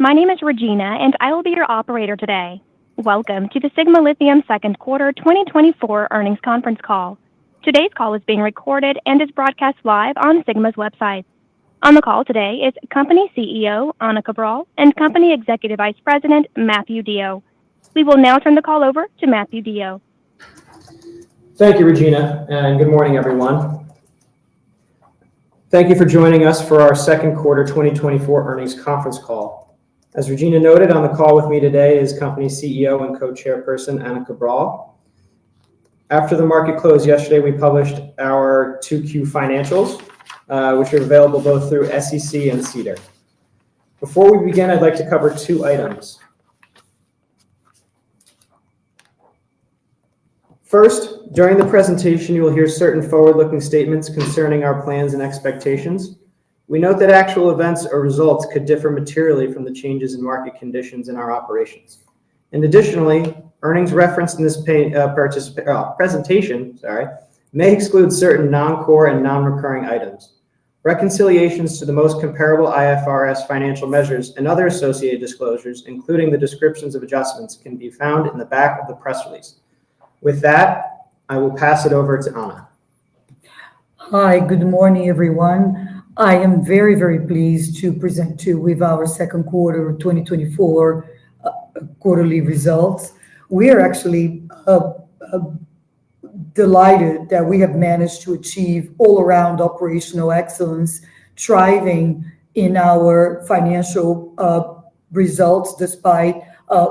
My name is Regina, and I will be your operator today. Welcome to the Sigma Lithium second quarter 2024 earnings conference call. Today's call is being recorded and is broadcast live on Sigma's website. On the call today is Company CEO Ana Cabral and Company Executive Vice President Matthew Dio. We will now turn the call over to Matthew Dio. Thank you, Regina, and good morning, everyone. Thank you for joining us for our second quarter 2024 earnings conference call. As Regina noted, on the call with me today is Company CEO and Co-Chairperson Ana Cabral. After the market closed yesterday, we published our 2Q financials, which are available both through SEC and SEDAR. Before we begin, I'd like to cover two items. First, during the presentation, you will hear certain forward-looking statements concerning our plans and expectations. We note that actual events or results could differ materially from the changes in market conditions in our operations. And additionally, earnings referenced in this presentation may exclude certain non-core and non-recurring items. Reconciliations to the most comparable IFRS financial measures and other associated disclosures, including the descriptions of adjustments, can be found in the back of the press release. With that, I will pass it over to Ana. Hi, good morning, everyone. I am very, very pleased to present to you with our second quarter 2024 quarterly results. We are actually delighted that we have managed to achieve all-around operational excellence, thriving in our financial results despite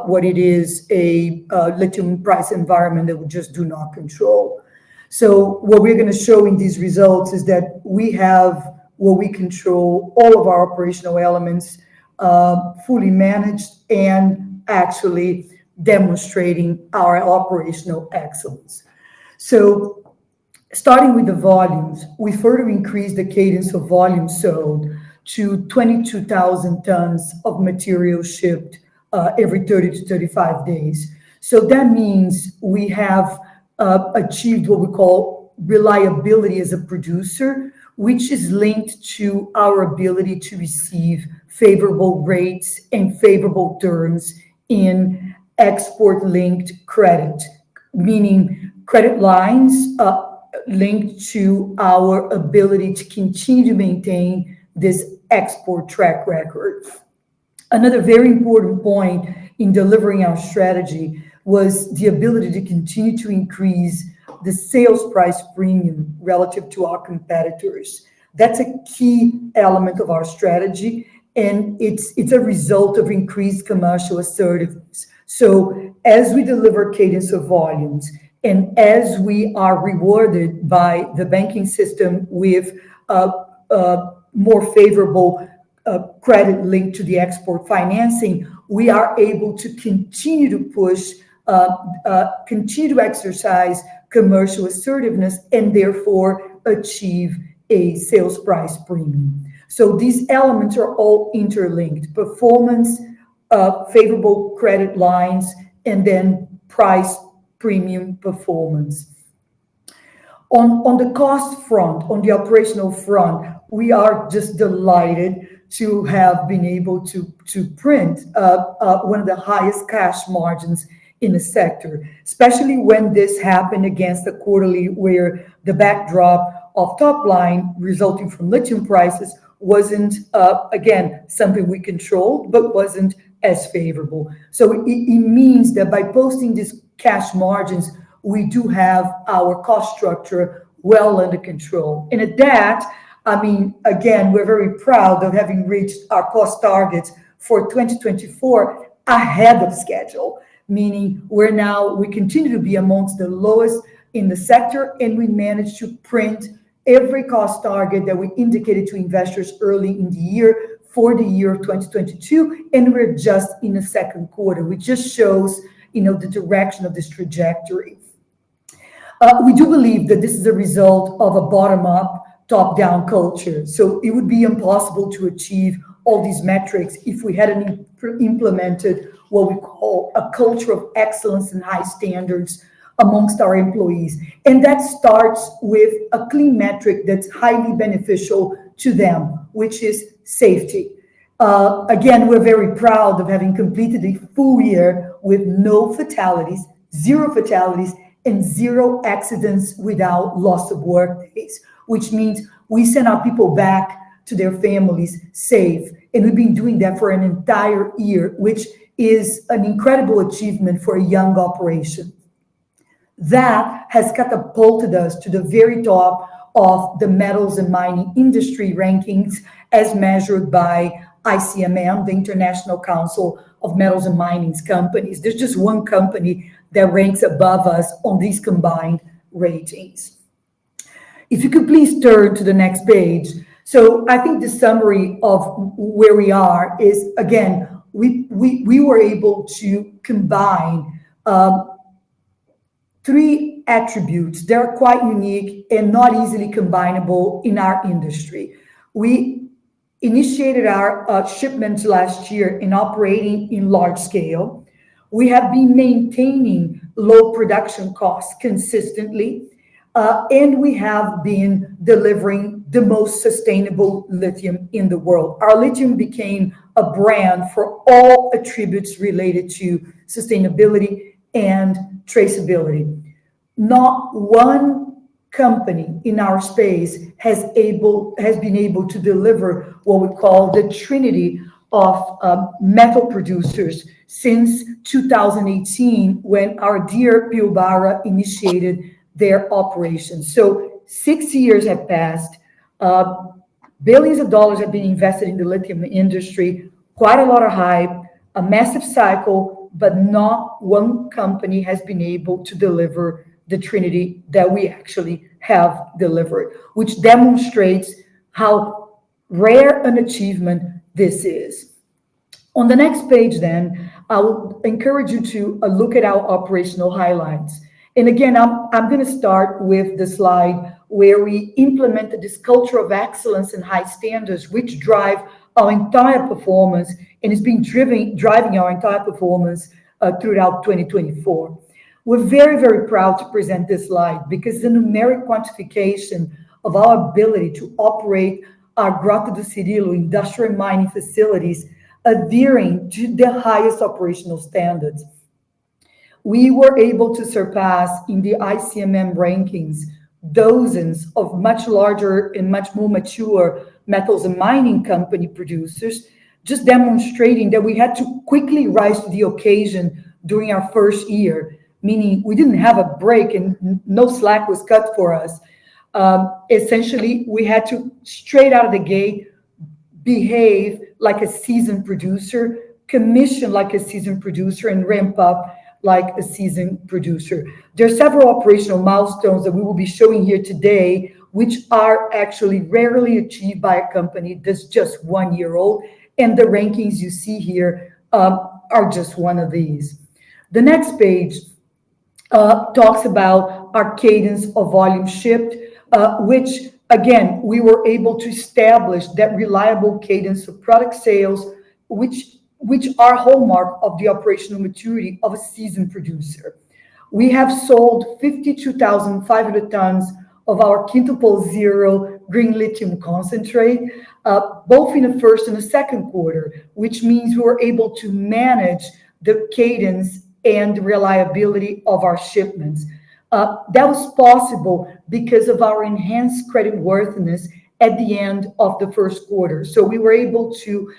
what it is a lithium price environment that we just do not control. So what we're going to show in these results is that we have what we control, all of our operational elements fully managed and actually demonstrating our operational excellence. So starting with the volumes, we further increased the cadence of volume sold to 22,000 tons of material shipped every 30 to 35 days. So that means we have achieved what we call reliability as a producer, which is linked to our ability to receive favorable rates and favorable terms in export-linked credit, meaning credit lines linked to our ability to continue to maintain this export track record. Another very important point in delivering our strategy was the ability to continue to increase the sales price premium relative to our competitors. That's a key element of our strategy, and it's a result of increased commercial assertiveness. So as we deliver cadence of volumes, and as we are rewarded by the banking system with more favorable credit linked to the export financing, we are able to continue to push, continue to exercise commercial assertiveness and therefore achieve a sales price premium. So these elements are all interlinked: performance, favorable credit lines, and then price premium performance. On the cost front, on the operational front, we are just delighted to have been able to print one of the highest cash margins in the sector, especially when this happened against the quarterly where the backdrop of top line resulting from lithium prices wasn't, again, something we controlled, but wasn't as favorable. So it means that by posting these cash margins, we do have our cost structure well under control. And at that, I mean, again, we're very proud of having reached our cost targets for 2024 ahead of schedule, meaning we continue to be amongst the lowest in the sector, and we managed to print every cost target that we indicated to investors early in the year for the year of 2022, and we're just in the second quarter, which just shows, the direction of this trajectory. We do believe that this is a result of a bottom-up, top-down culture. So it would be impossible to achieve all these metrics if we hadn't implemented what we call a culture of excellence and high standards amongst our employees. And that starts with a clean metric that's highly beneficial to them, which is safety. Again, we're very proud of having completed a full year with no fatalities, zero fatalities, and zero accidents without loss of work days, which means we send our people back to their families safe. And we've been doing that for an entire year, which is an incredible achievement for a young operation. That has catapulted us to the very top of the metals and mining industry rankings as measured by ICMM, the International Council of Metals and Mining Companies. There's just one company that ranks above us on these combined ratings. If you could please turn to the next page. So I think the summary of where we are is, again, we were able to combine three attributes that are quite unique and not easily combinable in our industry. We initiated our shipments last year in operating in large scale. We have been maintaining low production costs consistently, and we have been delivering the most sustainable lithium in the world. Our lithium became a brand for all attributes related to sustainability and traceability. Not one company in our space has been able to deliver what we call the trinity of metal producers since 2018, when our dear Pilbara initiated their operations. So 6 years have passed. Billions of dollars have been invested in the lithium industry, quite a lot of hype, a massive cycle, but not one company has been able to deliver the trinity that we actually have delivered, which demonstrates how rare an achievement this is. On the next page, then, I will encourage you to look at our operational highlights. And again, I'm going to start with the slide where we implemented this culture of excellence and high standards, which drive our entire performance and has been driving our entire performance throughout 2024. We're very, very proud to present this slide because the numeric quantification of our ability to operate our Grota do Cirilo industrial mining facilities adhering to the highest operational standards. We were able to surpass in the ICMM rankings dozens of much larger and much more mature metals and mining company producers, just demonstrating that we had to quickly rise to the occasion during our first year, meaning we didn't have a break and no slack was cut for us. Essentially, we had to, straight out of the gate, behave like a seasoned producer, commission like a seasoned producer, and ramp up like a seasoned producer. There are several operational milestones that we will be showing here today, which are actually rarely achieved by a company that's just 1 year old. And the rankings you see here are just one of these. The next page talks about our cadence of volume shipped, which again, we were able to establish that reliable cadence of product sales, which are hallmark of the operational maturity of a seasoned producer. We have sold 52,500 tons of our quintuple zero green lithium concentrate, both in the first and the second quarter, which means we were able to manage the cadence and reliability of our shipments. That was possible because of our enhanced creditworthiness at the end of the first quarter. So we were able to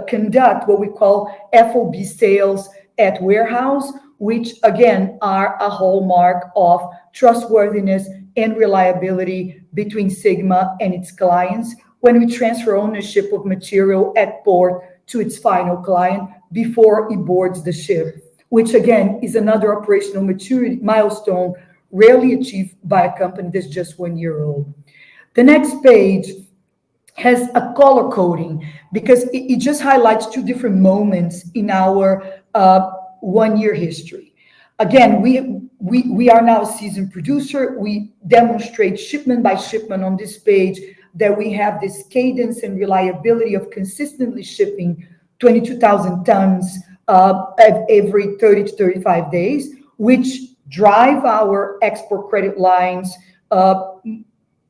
conduct what we call FOB sales at warehouse, which again are a hallmark of trustworthiness and reliability between Sigma and its clients when we transfer ownership of material at port to its final client before it boards the ship, which again is another operational maturity milestone rarely achieved by a company that's just 1 year old. The next page has a color coding because it just highlights two different moments in our 1 year history. Again, we are now a seasoned producer. We demonstrate shipment by shipment on this page that we have this cadence and reliability of consistently shipping 22,000 tons every 30 to 35 days, which drive our export credit lines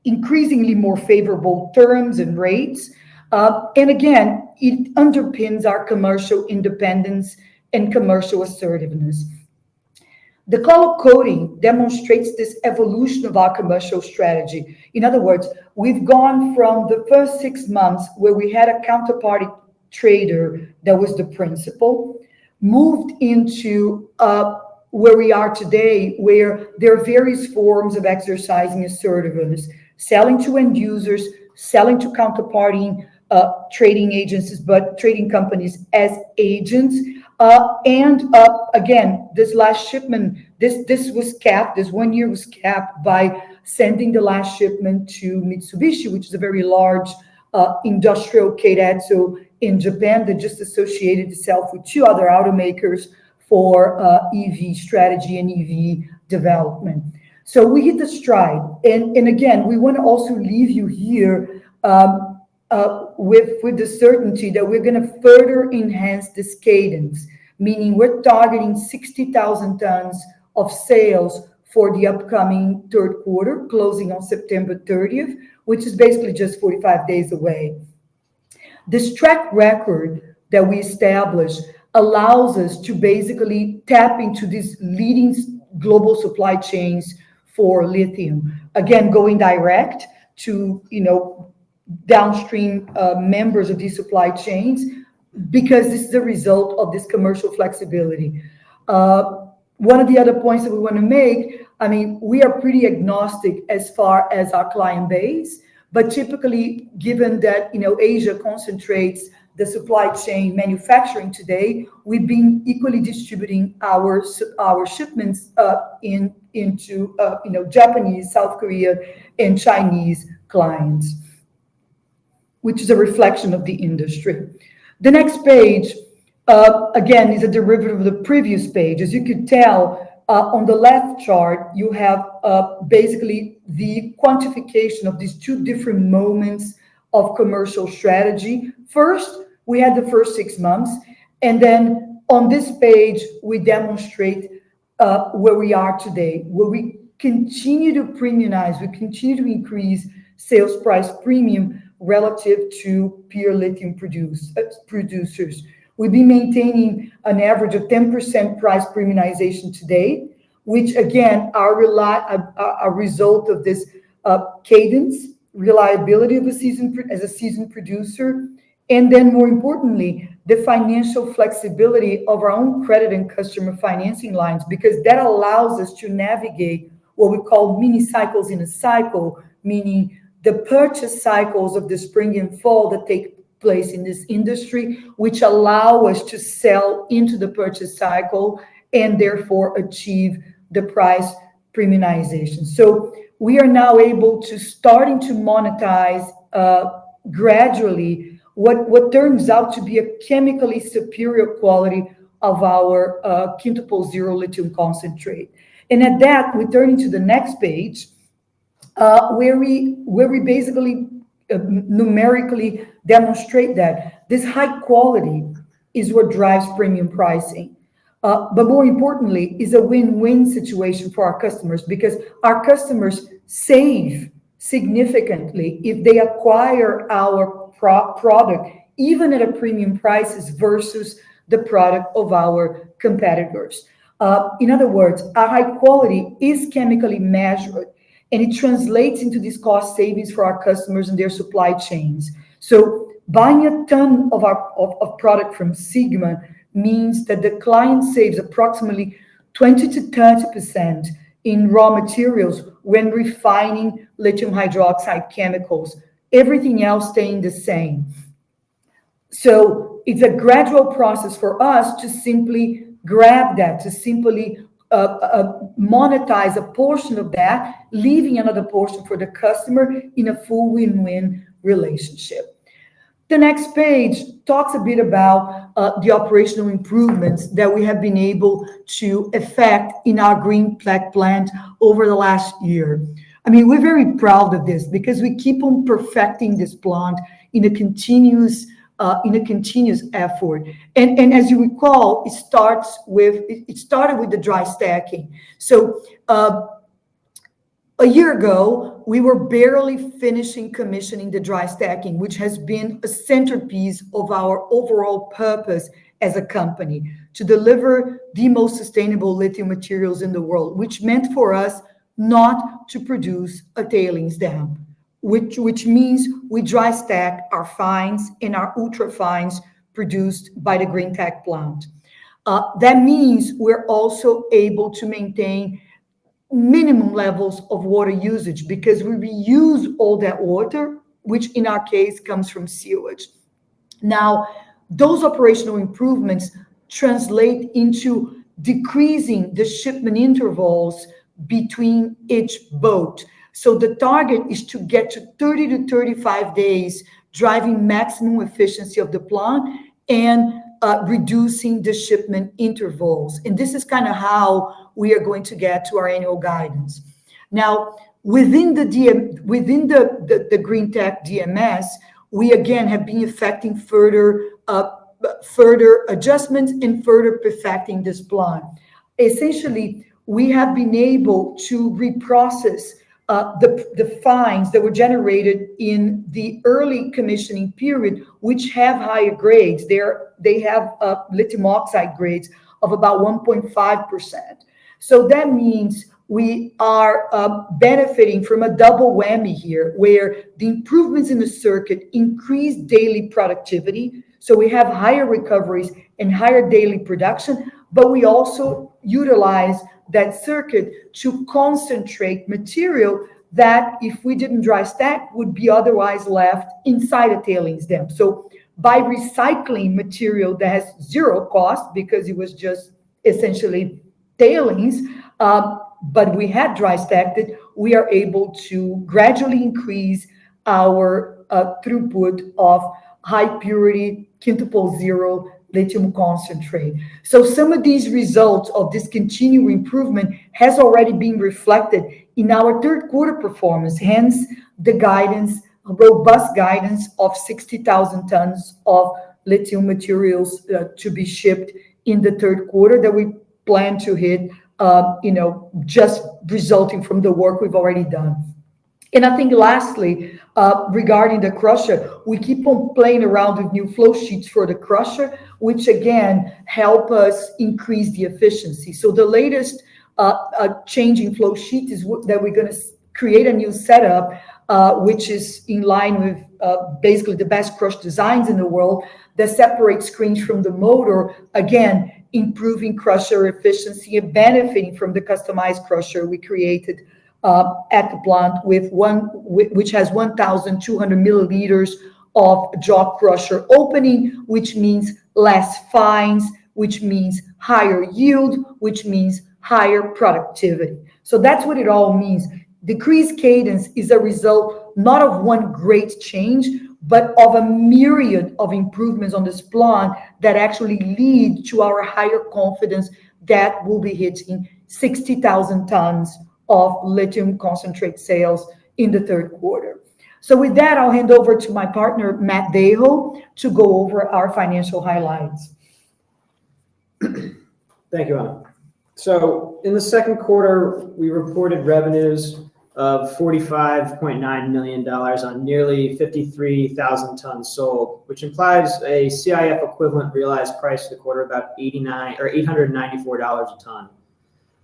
increasingly more favorable terms and rates. And again, it underpins our commercial independence and commercial assertiveness. The color coding demonstrates this evolution of our commercial strategy. In other words, we've gone from the first 6 months where we had a counterparty trader that was the principal, moved into where we are today, where there are various forms of exercising assertiveness, selling to end users, selling to counterparty trading agencies, but trading companies as agents. Again, this last shipment, this was capped, this 1 year was capped by sending the last shipment to Mitsubishi, which is a very large industrial keiretsu in Japan that just associated itself with 2 other automakers for EV strategy and EV development. So we hit the stride. And again, we want to also leave you here with the certainty that we're going to further enhance this cadence, meaning we're targeting 60,000 tons of sales for the upcoming third quarter, closing on September 30th, which is basically just 45 days away. This track record that we established allows us to basically tap into these leading global supply chains for lithium. Again, going direct to, downstream members of these supply chains, because this is the result of this commercial flexibility. One of the other points that we want to make, we are pretty agnostic as far as our client base, but typically, given that Asia concentrates the supply chain manufacturing today, we've been equally distributing our shipments into Japanese, South Korea, and Chinese clients, which is a reflection of the industry. The next page, again, is a derivative of the previous page. As you could tell, on the left chart, you have basically the quantification of these 2 different moments of commercial strategy. First, we had the first 6 months, and then on this page, we demonstrate where we are today, where we continue to premiumize, we continue to increase sales price premium relative to peer lithium producers. We've been maintaining an average of 10% price premiumization today, which again are a result of this cadence, reliability of a seasoned producer, and then more importantly, the financial flexibility of our own credit and customer financing lines, because that allows us to navigate what we call mini cycles in a cycle, meaning the purchase cycles of the spring and fall that take place in this industry, which allow us to sell into the purchase cycle and therefore achieve the price premiumization. So we are now able to starting to monetize gradually what turns out to be a chemically superior quality of our quintuple zero lithium concentrate. And at that, we turn into the next page, where we basically numerically demonstrate that this high quality is what drives premium pricing. But more importantly, is a win-win situation for our customers, because our customers save significantly if they acquire our product, even at a premium prices versus the product of our competitors. In other words, our high quality is chemically measured, and it translates into these cost savings for our customers and their supply chains. So buying a ton of product from Sigma means that the client saves approximately 20 to 30% in raw materials when refining lithium hydroxide chemicals, everything else staying the same. So it's a gradual process for us to simply grab that, to simply monetize a portion of that, leaving another portion for the customer in a full win-win relationship. The next page talks a bit about the operational improvements that we have been able to effect in our green plant over the last year. I mean, we're very proud of this because we keep on perfecting this plant in a continuous effort. And as you recall, it started with the dry stacking. So A year ago, we were barely finishing commissioning the dry stacking, which has been a centerpiece of our overall purpose as a company to deliver the most sustainable lithium materials in the world, which meant for us not to produce a tailings dam, which means we dry stack our fines and our ultra fines produced by the Green Tech plant. That means we're also able to maintain minimum levels of water usage because we reuse all that water, which in our case comes from sewage. Now, those operational improvements translate into decreasing the shipment intervals between each boat. So the target is to get to 30 to 35 days, driving maximum efficiency of the plant and reducing the shipment intervals. And this is kind of how we are going to get to our annual guidance. Now, within the Green Tech DMS, we again have been effecting further adjustments and further perfecting this plan. Essentially, we have been able to reprocess the fines that were generated in the early commissioning period, which have higher grades. They have lithium oxide grades of about 1.5%. So that means we are benefiting from a double whammy here, where the improvements in the circuit increase daily productivity. So we have higher recoveries and higher daily production, but we also utilize that circuit to concentrate material that, if we didn't dry stack, would be otherwise left inside a tailings dam. So by recycling material that has zero cost because it was just essentially tailings, but we had dry stacked it, we are able to gradually increase our throughput of high purity quintuple zero lithium concentrate. So some of these results of this continual improvement has already been reflected in our third quarter performance, hence the guidance, robust guidance of 60,000 tons of lithium materials to be shipped in the third quarter that we plan to hit, just resulting from the work we've already done. And I think lastly, regarding the crusher, we keep on playing around with new flow sheets for the crusher, which again help us increase the efficiency. So the latest change in flow sheet is that we're going to create a new setup, which is in line with basically the best crush designs in the world, that separates screens from the motor, again improving crusher efficiency and benefiting from the customized crusher we created at the plant which has 1,200 milliliters of jaw crusher opening, which means less fines, which means higher yield, which means higher productivity. So that's what it all means. Decreased cadence is a result not of one great change, but of a myriad of improvements on this plant that actually lead to our higher confidence that we'll be hitting 60,000 tons of lithium concentrate sales in the third quarter. So with that, I'll hand over to my partner, Matt Deho, to go over our financial highlights. Thank you, Ana. So in the second quarter, we reported revenues of $45.9 million on nearly 53,000 tons sold, which implies a CIF equivalent realized price for the quarter about $894 a ton.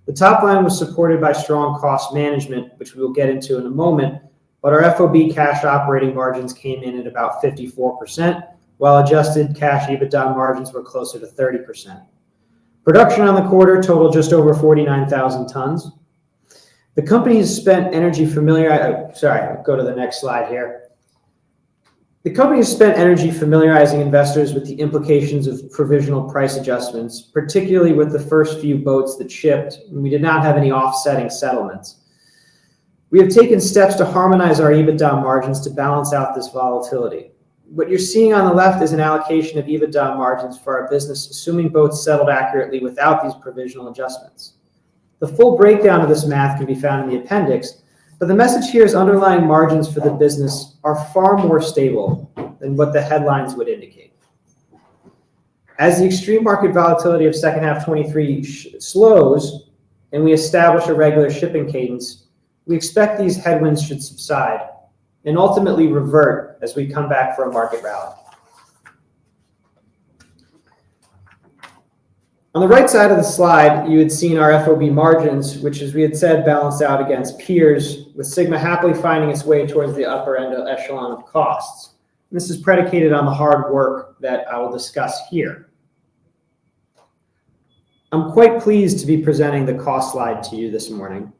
The top line was supported by strong cost management, which we will get into in a moment, but our FOB cash operating margins came in at about 54%, while adjusted cash EBITDA margins were closer to 30%. Production on the quarter totaled just over 49,000 tons. The company has spent energy go to the next slide here. The company has spent energy familiarizing investors with the implications of provisional price adjustments, particularly with the first few boats that shipped, and we did not have any offsetting settlements. We have taken steps to harmonize our EBITDA margins to balance out this volatility. What you're seeing on the left is an allocation of EBITDA margins for our business, assuming boats settled accurately without these provisional adjustments. The full breakdown of this math can be found in the appendix, but the message here is underlying margins for the business are far more stable than what the headlines would indicate. As the extreme market volatility of second half 23 slows and we establish a regular shipping cadence, we expect these headwinds should subside and ultimately revert as we come back for a market rally. On the right side of the slide, you had seen our FOB margins, which, as we had said, balanced out against peers, with Sigma happily finding its way towards the upper end of echelon of costs. And this is predicated on the hard work that I will discuss here. I'm quite pleased to be presenting the cost slide to you this morning,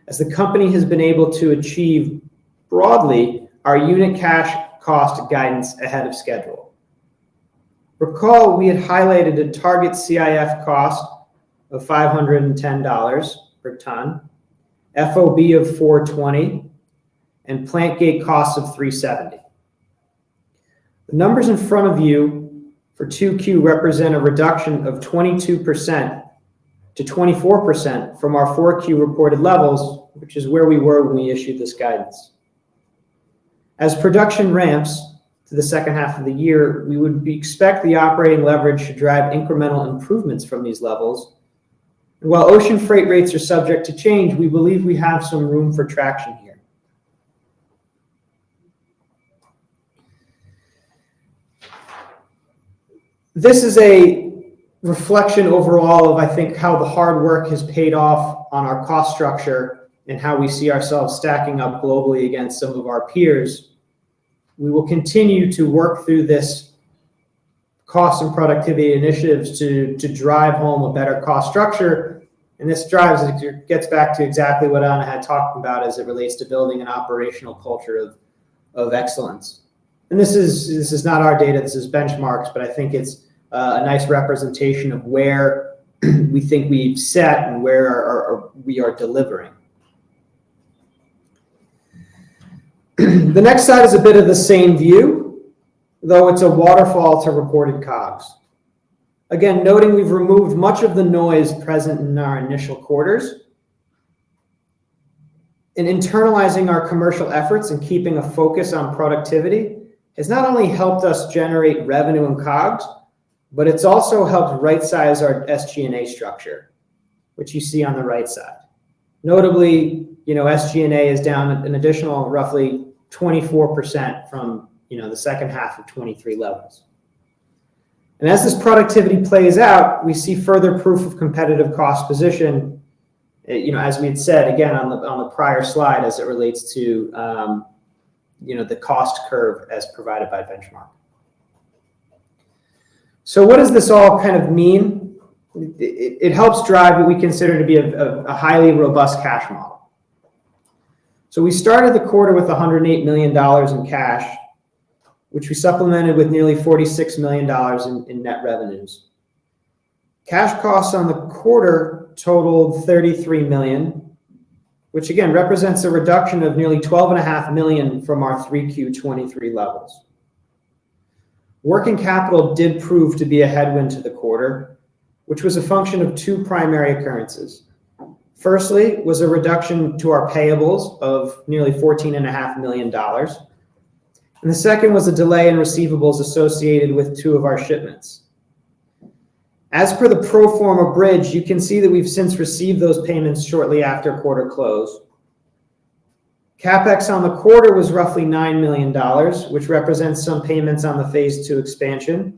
as the company has been able to achieve broadly our unit cash cost guidance ahead of schedule. Recall, we had highlighted a target CIF cost of $510 per ton, FOB of $420, and plant gate costs of $370. The numbers in front of you for 2Q represent a reduction of 22% to 24% from our 4Q reported levels, which is where we were when we issued this guidance. As production ramps to the second half of the year, we would expect the operating leverage to drive incremental improvements from these levels. And while ocean freight rates are subject to change, we believe we have some room for traction here. This is a reflection overall of, I think, how the hard work has paid off on our cost structure and how we see ourselves stacking up globally against some of our peers. We will continue to work through this cost and productivity initiatives to drive home a better cost structure. And this gets back to exactly what Anna had talked about as it relates to building an operational culture of excellence. And this is not our data, this is benchmarks, but I think it's a nice representation of where we think we've set and where we are delivering. The next slide is a bit of the same view, though it's a waterfall to reported COGS. Again, noting we've removed much of the noise present in our initial quarters. And internalizing our commercial efforts and keeping a focus on productivity has not only helped us generate revenue and COGS, but it's also helped right-size our SG&A structure, which you see on the right side. Notably, SG&A is down an additional roughly 24% from, the second half of 23 levels. And as this productivity plays out, we see further proof of competitive cost position, as we had said, again, on the prior slide, as it relates to, the cost curve as provided by benchmark. So what does this all kind of mean? It helps drive what we consider to be a highly robust cash model. So we started the quarter with $108 million in cash, which we supplemented with nearly $46 million in net revenues. Cash costs on the quarter totaled $33 million, which again represents a reduction of nearly $12.5 million from our 3Q23 levels. Working capital did prove to be a headwind to the quarter, which was a function of two primary occurrences. Firstly was a reduction to our payables of nearly $14.5 million. And the second was a delay in receivables associated with two of our shipments. As per the pro forma bridge, you can see that we've since received those payments shortly after quarter close. CapEx on the quarter was roughly $9 million, which represents some payments on the phase 2 expansion,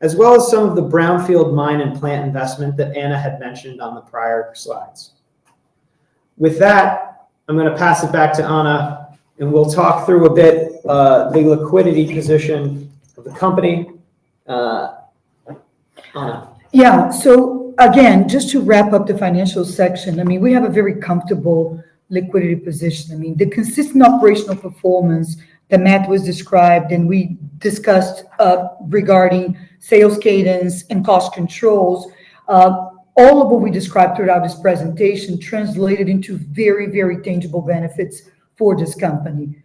as well as some of the brownfield mine and plant investment that Anna had mentioned on the prior slides. With that, I'm going to pass it back to Anna, and we'll talk through a bit the liquidity position of the company. Anna. Yeah, so again, just to wrap up the financial section, we have a very comfortable liquidity position. The consistent operational performance that Matt was described and we discussed regarding sales cadence and cost controls, all of what we described throughout this presentation translated into very, very tangible benefits for this company.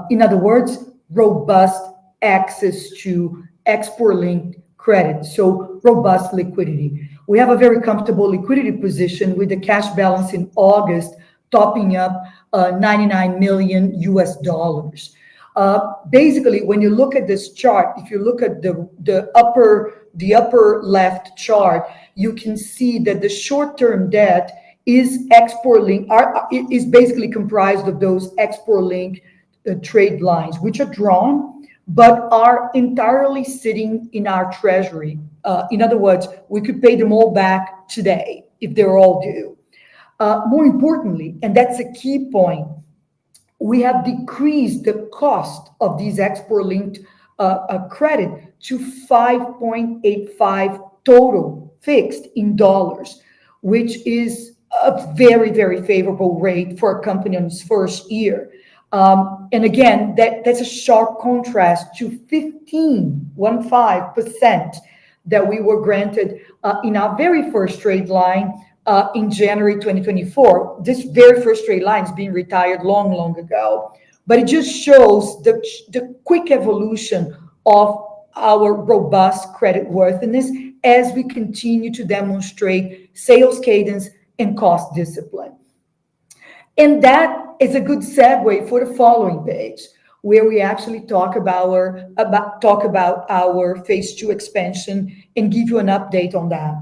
In other words, robust access to export-linked credit, so robust liquidity. We have a very comfortable liquidity position with the cash balance in August topping up $99 million. Basically, when you look at this chart, if you look at the upper left chart, you can see that the short-term debt is export link, is basically comprised of those export link trade lines, which are drawn, but are entirely sitting in our treasury. In other words, we could pay them all back today if they're all due. More importantly, and that's a key point, we have decreased the cost of these export-linked credit to 5.85 total fixed in dollars, which is a very, very favorable rate for a company on its first year. And again, that's a sharp contrast to 15% that we were granted in our very first trade line in January 2024. This very first trade line is being retired long, long ago. But it just shows the quick evolution of our robust credit worthiness as we continue to demonstrate sales cadence and cost discipline. And that is a good segue for the following page, where we actually talk about our phase 2 expansion and give you an update on that.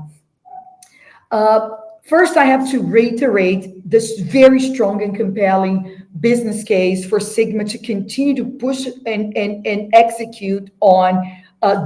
First, I have to reiterate this very strong and compelling business case for Sigma to continue to push and execute on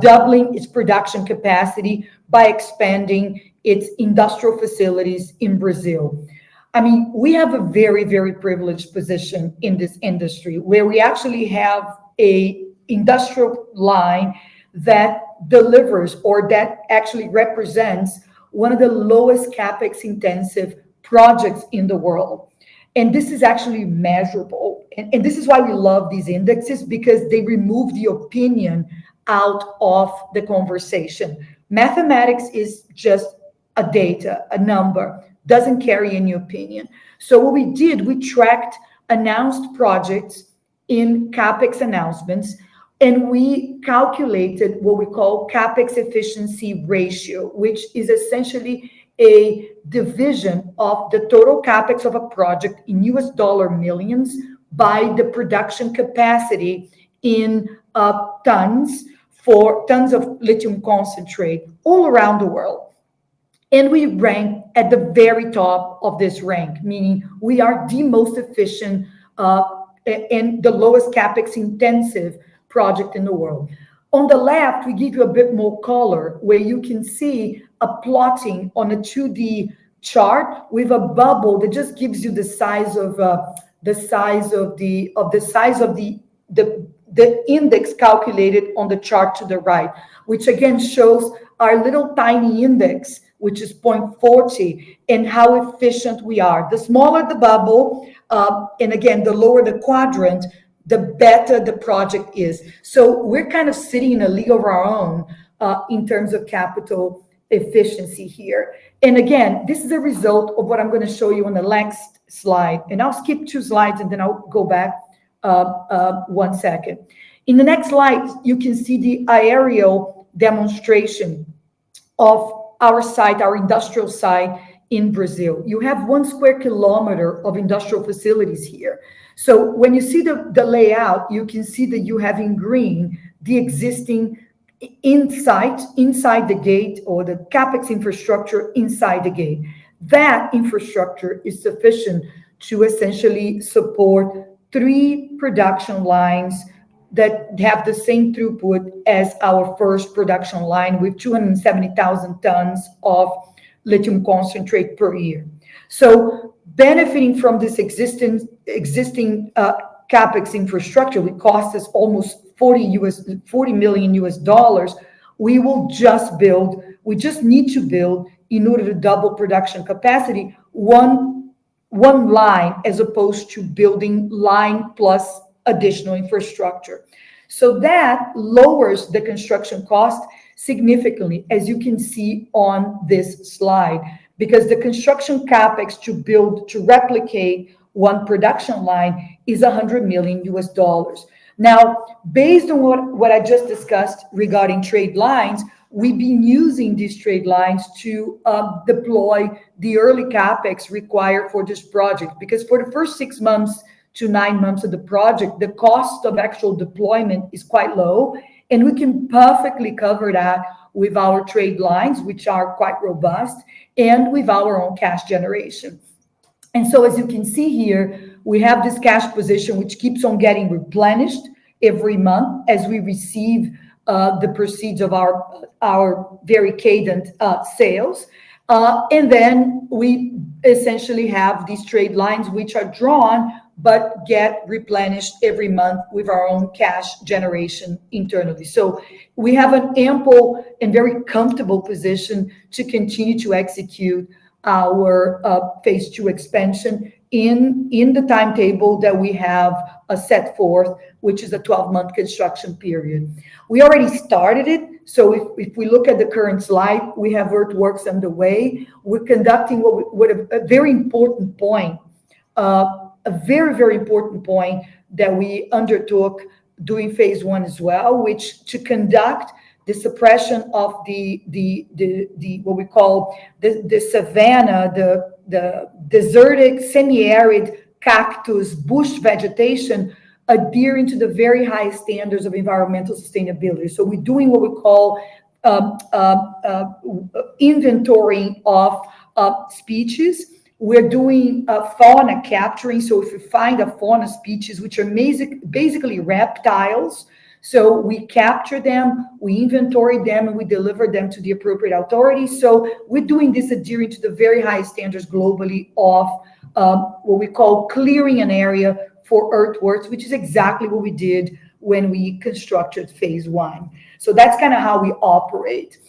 doubling its production capacity by expanding its industrial facilities in Brazil. I mean, we have a very, very privileged position in this industry where we actually have a industrial line that delivers, or that actually represents, one of the lowest capex intensive projects in the world. And this is actually measurable. And this is why we love these indexes, because they remove the opinion out of the conversation. Mathematics is just a data, a number, doesn't carry any opinion. So what we did, we tracked announced projects in capex announcements, and we calculated what we call capex efficiency ratio, which is essentially a division of the total capex of a project in US dollar millions by the production capacity in tons of lithium concentrate all around the world. And we rank at the very top of this rank, meaning we are the most efficient and the lowest capex intensive project in the world. On the left, we give you a bit more color, where you can see a plotting on a 2D chart with a bubble that just gives you the size of the index calculated on the chart to the right, which again shows our little tiny index, which is 0.40, and how efficient we are. The smaller the bubble, and again, the lower the quadrant, the better the project is. So we're kind of sitting in a league of our own in terms of capital efficiency here. And again, this is a result of what I'm going to show you on the next slide. And I'll skip 2 slides and then I'll go back 1 second. In the next slide, you can see the aerial demonstration of our site, our industrial site in Brazil. You have 1 square kilometer of industrial facilities here. So when you see the layout, you can see that you have in green the existing inside the gate, or the capex infrastructure inside the gate. That infrastructure is sufficient to essentially support 3 production lines that have the same throughput as our first production line, with 270,000 tons of lithium concentrate per year. So benefiting from this existing capex infrastructure, which costs us almost $40 million US, we just need to build, in order to double production capacity, one line, as opposed to building line plus additional infrastructure. So that lowers the construction cost significantly, as you can see on this slide, because the construction capex to replicate 1 production line is $100 million US. Now, based on what I just discussed regarding trade lines, we've been using these trade lines to deploy the early capex required for this project, because for the first 6 months to 9 months of the project, the cost of actual deployment is quite low, and we can perfectly cover that with our trade lines, which are quite robust, and with our own cash generation. And so as you can see here, we have this cash position which keeps on getting replenished every month as we receive the proceeds of our very cadent sales. And then we essentially have these trade lines which are drawn but get replenished every month with our own cash generation internally. So we have an ample and very comfortable position to continue to execute our phase 2 expansion in the timetable that we have set forth, which is a 12-month construction period. We already started it. So if we look at the current slide, we have earthworks underway. We're conducting what a very important point, a very, very important point that we undertook doing phase 1 as well, which to conduct the suppression of the what we call the savanna, the desertic, semi-arid cactus bush vegetation, adhering to the very high standards of environmental sustainability. So we're doing what we call inventorying of species. We're doing fauna capturing. So if we find a fauna species, which are basically reptiles, so we capture them, we inventory them, and we deliver them to the appropriate authorities. So we're doing this adhering to the very high standards globally of what we call clearing an area for earthworks, which is exactly what we did when we constructed phase 1. So that's kind of how we operate.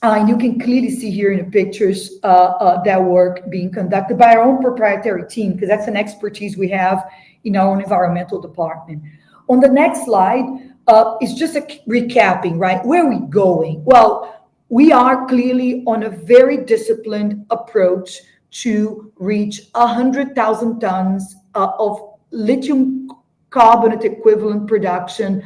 And you can clearly see here in the pictures that work being conducted by our own proprietary team, because that's an expertise we have in our own environmental department. On the next slide, it's just a recapping, right? Where are we going? Well, we are clearly on a very disciplined approach to reach 100,000 tons of lithium carbonate equivalent production,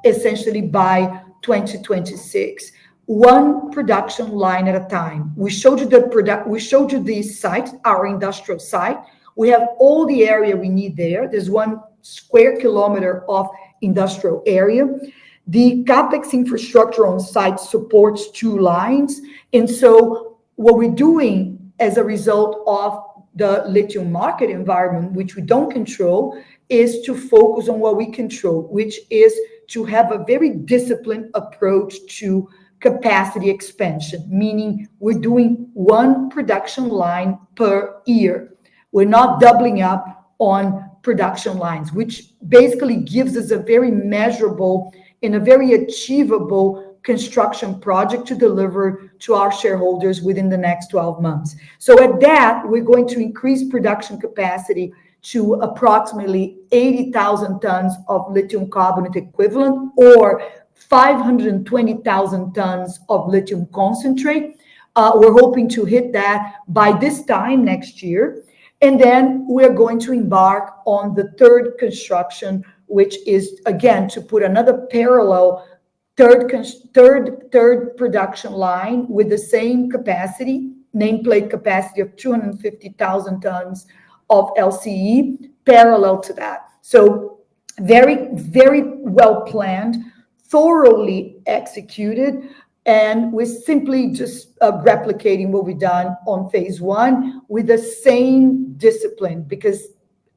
essentially by 2026. One production line at a time. We showed you the site, our industrial site. We have all the area we need there. There's 1 square kilometer of industrial area. The CapEx infrastructure on site supports 2 lines. And so what we're doing as a result of the lithium market environment, which we don't control, is to focus on what we control, which is to have a very disciplined approach to capacity expansion, meaning we're doing 1 production line per year. We're not doubling up on production lines, which basically gives us a very measurable and a very achievable construction project to deliver to our shareholders within the next 12 months. So at that, we're going to increase production capacity to approximately 80,000 tons of lithium carbonate equivalent, or 520,000 tons of lithium concentrate. We're hoping to hit that by this time next year. And then we're going to embark on the 3rd construction, which is, again, to put another parallel third production line with the same capacity, nameplate capacity of 250,000 tons of LCE, parallel to that. So very, very well planned, thoroughly executed, and we're simply just replicating what we've done on phase 1 with the same discipline, because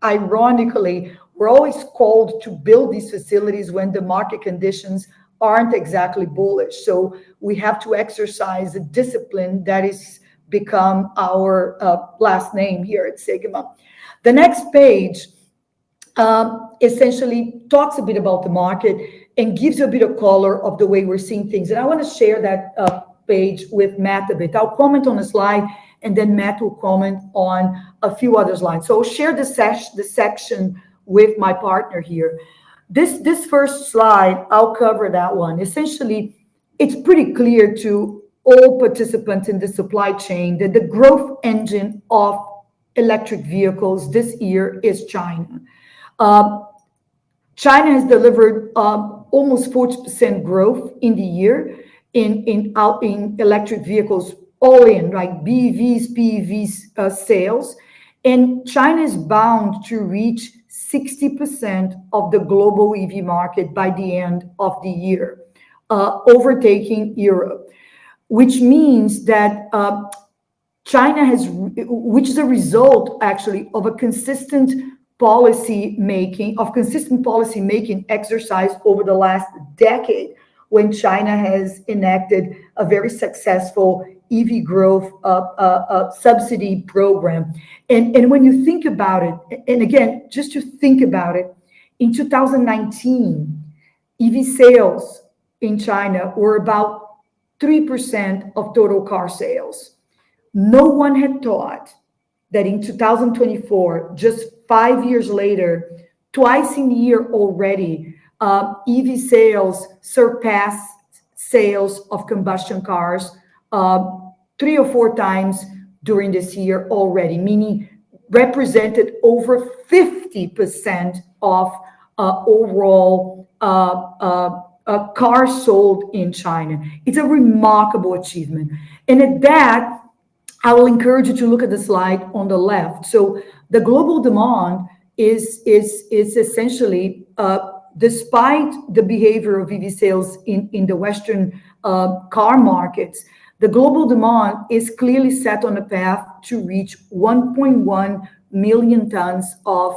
ironically, we're always called to build these facilities when the market conditions aren't exactly bullish. So we have to exercise a discipline that has become our last name here at Sigma. The next page essentially talks a bit about the market and gives you a bit of color of the way we're seeing things. And I want to share that page with Matt a bit. I'll comment on the slide, and then Matt will comment on a few other slides. So I'll share the section with my partner here. This first slide, I'll cover that one. Essentially, it's pretty clear to all participants in the supply chain that the growth engine of electric vehicles this year is China. China has delivered almost 40% growth in the year in electric vehicles, all in, right? BEVs, PEVs sales. And China is bound to reach 60% of the global EV market by the end of the year. overtaking Europe, which means that China which is a result actually of consistent policy making exercise over the last decade, when China has enacted a very successful EV growth subsidy program. And when you think about it, and again, just to think about it, in 2019, EV sales in China were about 3% of total car sales. No one had thought that in 2024, just 5 years later, twice in a year already, EV sales surpass sales of combustion cars 3 or 4 times during this year already, meaning represented over 50% of overall cars sold in China. It's a remarkable achievement. And at that, I will encourage you to look at the slide on the left. So the global demand is essentially, despite the behavior of EV sales in the Western car markets, the global demand is clearly set on a path to reach 1.1 million tons of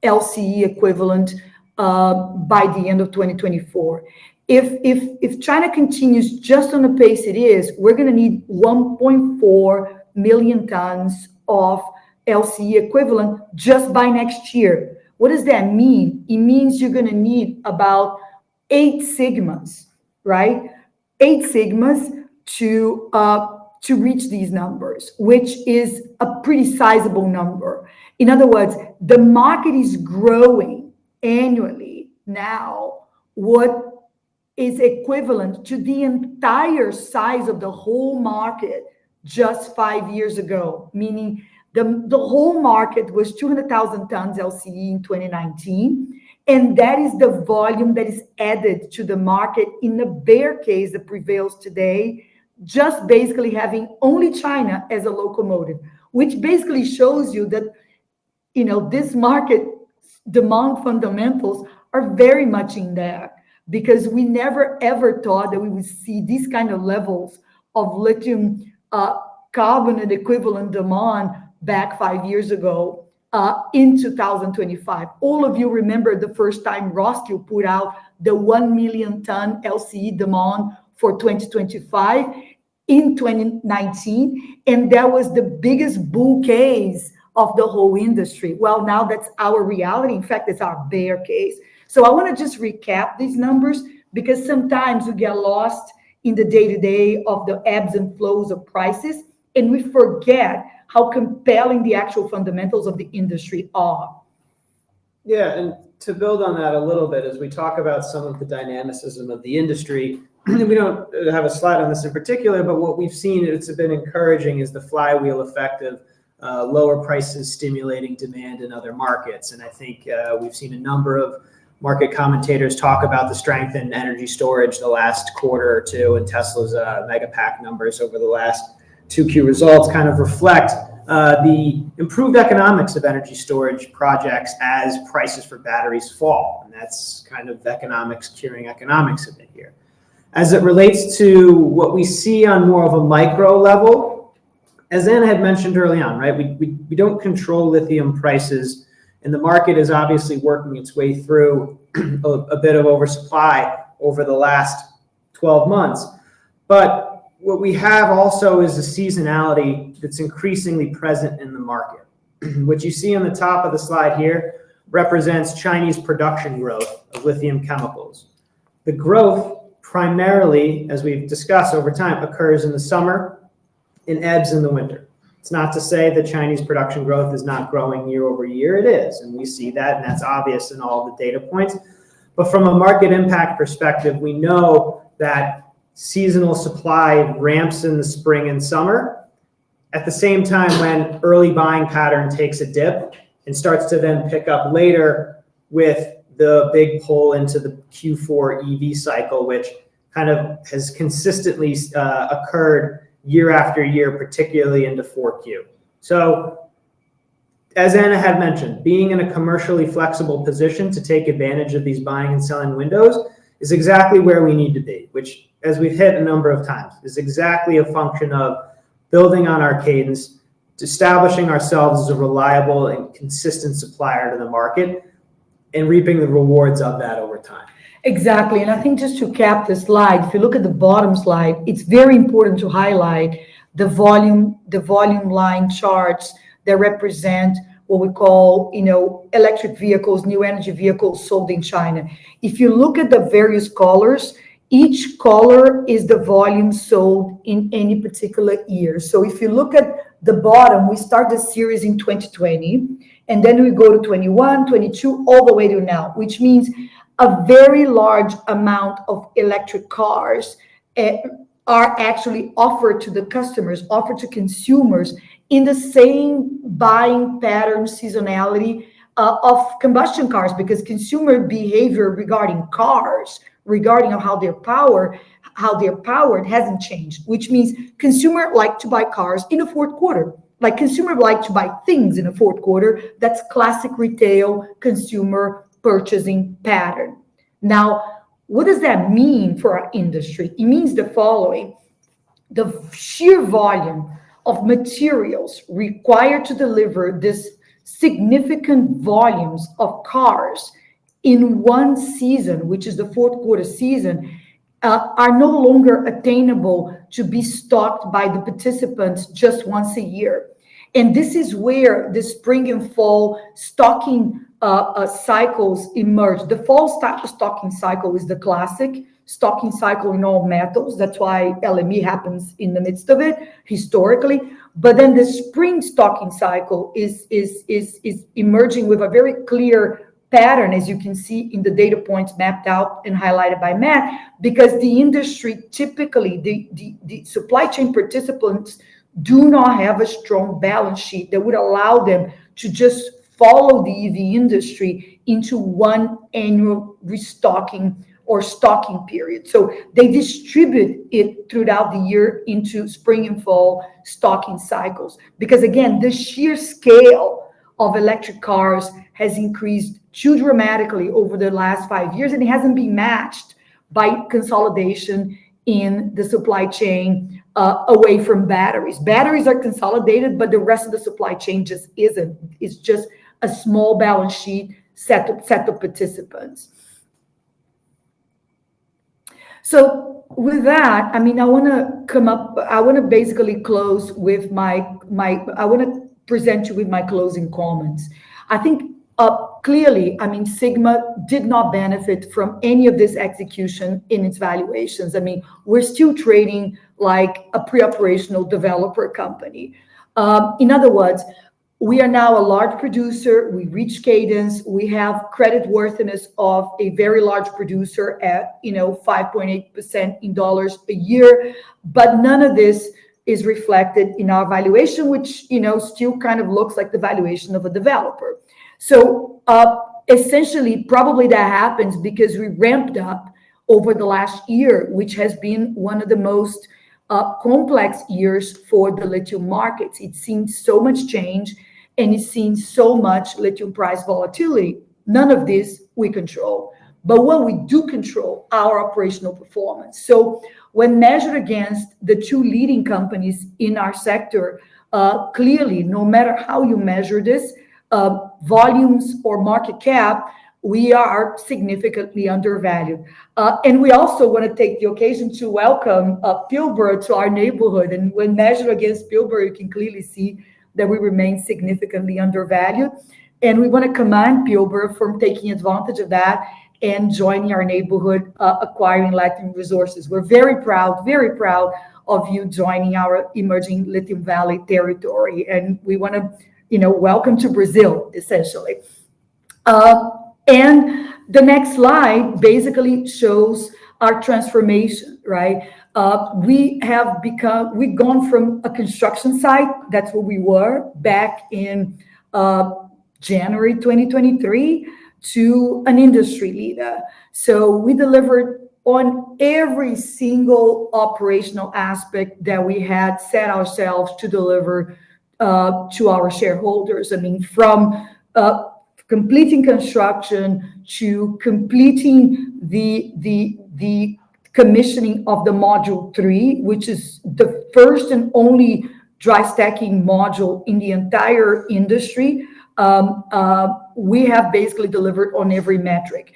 LCE equivalent by the end of 2024. If China continues just on the pace it is, we're going to need 1.4 million tons of LCE equivalent just by next year. What does that mean? It means you're going to need about 8 sigmas, right? 8 sigmas to reach these numbers, which is a pretty sizable number. In other words, the market is growing annually now, what is equivalent to the entire size of the whole market just 5 years ago, meaning the whole market was 200,000 tons LCE in 2019, and that is the volume that is added to the market in the bear case that prevails today, just basically having only China as a locomotive, which basically shows you that, you know, this market demand fundamentals are very much in there, because we never ever thought that we would see these kind of levels of lithium carbonate equivalent demand back 5 years ago in 2025. All of you remember the first time Roskill put out the 1 million ton LCE demand for 2025 in 2019, and that was the biggest bull case of the whole industry. Well, now that's our reality. In fact, it's our bear case. So I want to just recap these numbers, because sometimes we get lost in the day-to-day of the ebbs and flows of prices, and we forget how compelling the actual fundamentals of the industry are. Yeah, and to build on that a little bit, as we talk about some of the dynamicism of the industry, we don't have a slide on this in particular, but what we've seen, it's been encouraging, is the flywheel effect of lower prices stimulating demand in other markets. And I think we've seen a number of market commentators talk about the strength in energy storage the last quarter or two, and Tesla's Megapack numbers over the last 2Q results kind of reflect the improved economics of energy storage projects as prices for batteries fall. And that's kind of economics curing economics a bit here. As it relates to what we see on more of a micro level, as Anna had mentioned early on, right, we don't control lithium prices, and the market is obviously working its way through a bit of oversupply over the last 12 months. But what we have also is a seasonality that's increasingly present in the market. What you see on the top of the slide here represents Chinese production growth of lithium chemicals. The growth primarily, as we've discussed over time, occurs in the summer and ebbs in the winter. It's not to say that Chinese production growth is not growing year over year. It is, and we see that, and that's obvious in all the data points. But from a market impact perspective, we know that seasonal supply ramps in the spring and summer, at the same time when early buying pattern takes a dip and starts to then pick up later with the big pull into the Q4 EV cycle, which kind of has consistently occurred year after year, particularly into 4Q. So as Anna had mentioned, being in a commercially flexible position to take advantage of these buying and selling windows is exactly where we need to be, which, as we've hit a number of times, is exactly a function of building on our cadence, establishing ourselves as a reliable and consistent supplier to the market, and reaping the rewards of that over time. Exactly. And I think just to cap the slide, if you look at the bottom slide, it's very important to highlight the volume line charts that represent what we call, electric vehicles, new energy vehicles sold in China. If you look at the various colors, each color is the volume sold in any particular year. So if you look at the bottom, we start the series in 2020, and then we go to 21, 22, all the way to now, which means a very large amount of electric cars are actually offered to the customers, offered to consumers in the same buying pattern, seasonality of combustion cars, because consumer behavior regarding cars, regarding how they're powered, hasn't changed, which means consumer like to buy cars in the fourth quarter. Like consumer like to buy things in the fourth quarter. That's classic retail consumer purchasing pattern. Now, what does that mean for our industry? It means the following: the sheer volume of materials required to deliver this significant volumes of cars in one season, which is the fourth quarter season, are no longer attainable to be stocked by the participants just once a year. And this is where the spring and fall stocking cycles emerge. The fall stocking cycle is the classic stocking cycle in all metals. That's why LME happens in the midst of it historically. But then the spring stocking cycle is emerging with a very clear pattern, as you can see in the data points mapped out and highlighted by Matt, because the industry typically, the supply chain participants do not have a strong balance sheet that would allow them to just follow the EV industry into one annual restocking or stocking period. So they distribute it throughout the year into spring and fall stocking cycles. Because again, the sheer scale of electric cars has increased too dramatically over the last 5 years, and it hasn't been matched by consolidation in the supply chain away from batteries. Batteries are consolidated, but the rest of the supply chain just isn't. It's just a small balance sheet set of participants. So with that, I want to basically close with I want to present you with my closing comments. I think clearly, Sigma did not benefit from any of this execution in its valuations. We're still trading like a pre-operational developer company. In other words, we are now a large producer. We reach cadence. We have credit worthiness of a very large producer at 5.8% in dollars a year. But none of this is reflected in our valuation, which still kind of looks like the valuation of a developer. So essentially, probably that happens because we ramped up over the last year, which has been one of the most complex years for the lithium markets. It's seen so much change, and it's seen so much lithium price volatility. None of this we control. But what we do control, our operational performance. So when measured against the two leading companies in our sector, clearly, no matter how you measure this, volumes or market cap, we are significantly undervalued. And we also want to take the occasion to welcome Pilbara to our neighborhood. And when measured against Pilbara, you can clearly see that we remain significantly undervalued. And we want to commend Pilbara for taking advantage of that and joining our neighborhood, acquiring lithium resources. We're very proud of you joining our emerging Lithium Valley territory. And we want to, welcome to Brazil, essentially. And the next slide basically shows our transformation, right? We've gone from a construction site, that's where we were back in January 2023, to an industry leader. So we delivered on every single operational aspect that we had set ourselves to deliver to our shareholders. From completing construction to completing the commissioning of the module 3, which is the first and only dry stacking module in the entire industry. We have basically delivered on every metric.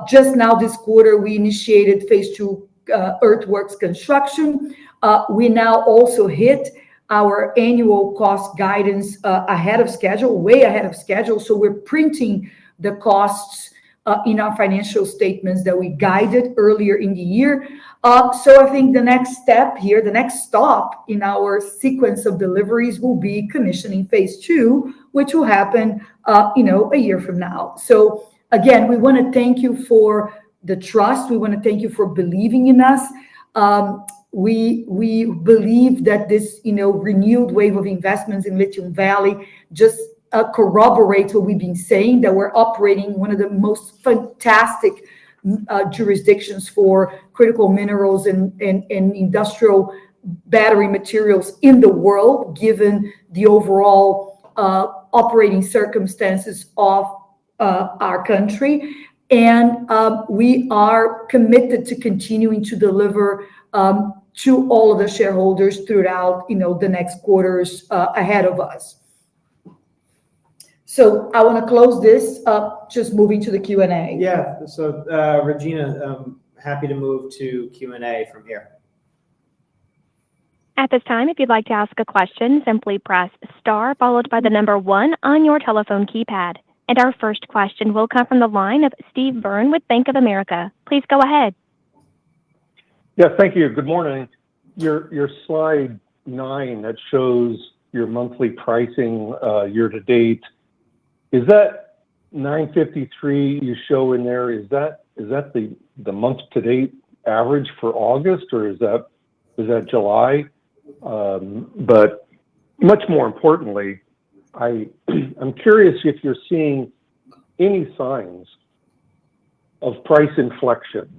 Just now this quarter, we initiated phase 2 earthworks construction. We now also hit our annual cost guidance ahead of schedule, way ahead of schedule. So we're printing the costs in our financial statements that we guided earlier in the year. So I think the next step here, the next stop in our sequence of deliveries will be commissioning phase 2, which will happen, a year from now. So again, we want to thank you for the trust. We want to thank you for believing in us. We believe that this, renewed wave of investments in Lithium Valley just corroborates what we've been saying, that we're operating one of the most fantastic jurisdictions for critical minerals and industrial battery materials in the world, given the overall operating circumstances of our country. And we are committed to continuing to deliver to all of the shareholders throughout, the next quarters ahead of us. So I want to close this up, just moving to the Q&A. Yeah, so Regina, happy to move to Q&A from here. At this time, if you'd like to ask a question, simply press star followed by the number 1 on your telephone keypad. And our first question will come from the line of Steve Byrne with Bank of America. Please go ahead. Yes, thank you. Good morning. Your slide 9 that shows your monthly pricing year to date, is that 953 you show in there? Is that the month to date average for August, or is that July? But much more importantly, I'm curious if you're seeing any signs of price inflection,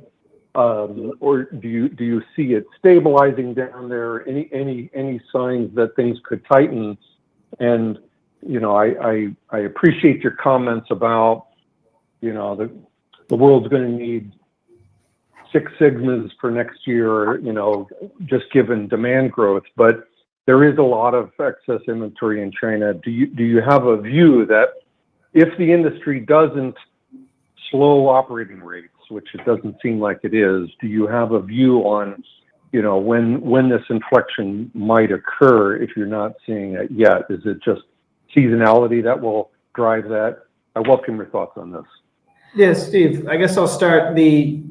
or do you see it stabilizing down there? Any signs that things could tighten? And I appreciate your comments about the world's going to need 6 sigmas for next year, just given demand growth, but there is a lot of excess inventory in China. Do you have a view that if the industry doesn't slow operating rates, which it doesn't seem like it is, do you have a view on, when this inflection might occur if you're not seeing it yet? Is it just seasonality that will drive that? I welcome your thoughts on this. Yeah, Steve, I guess I'll start. The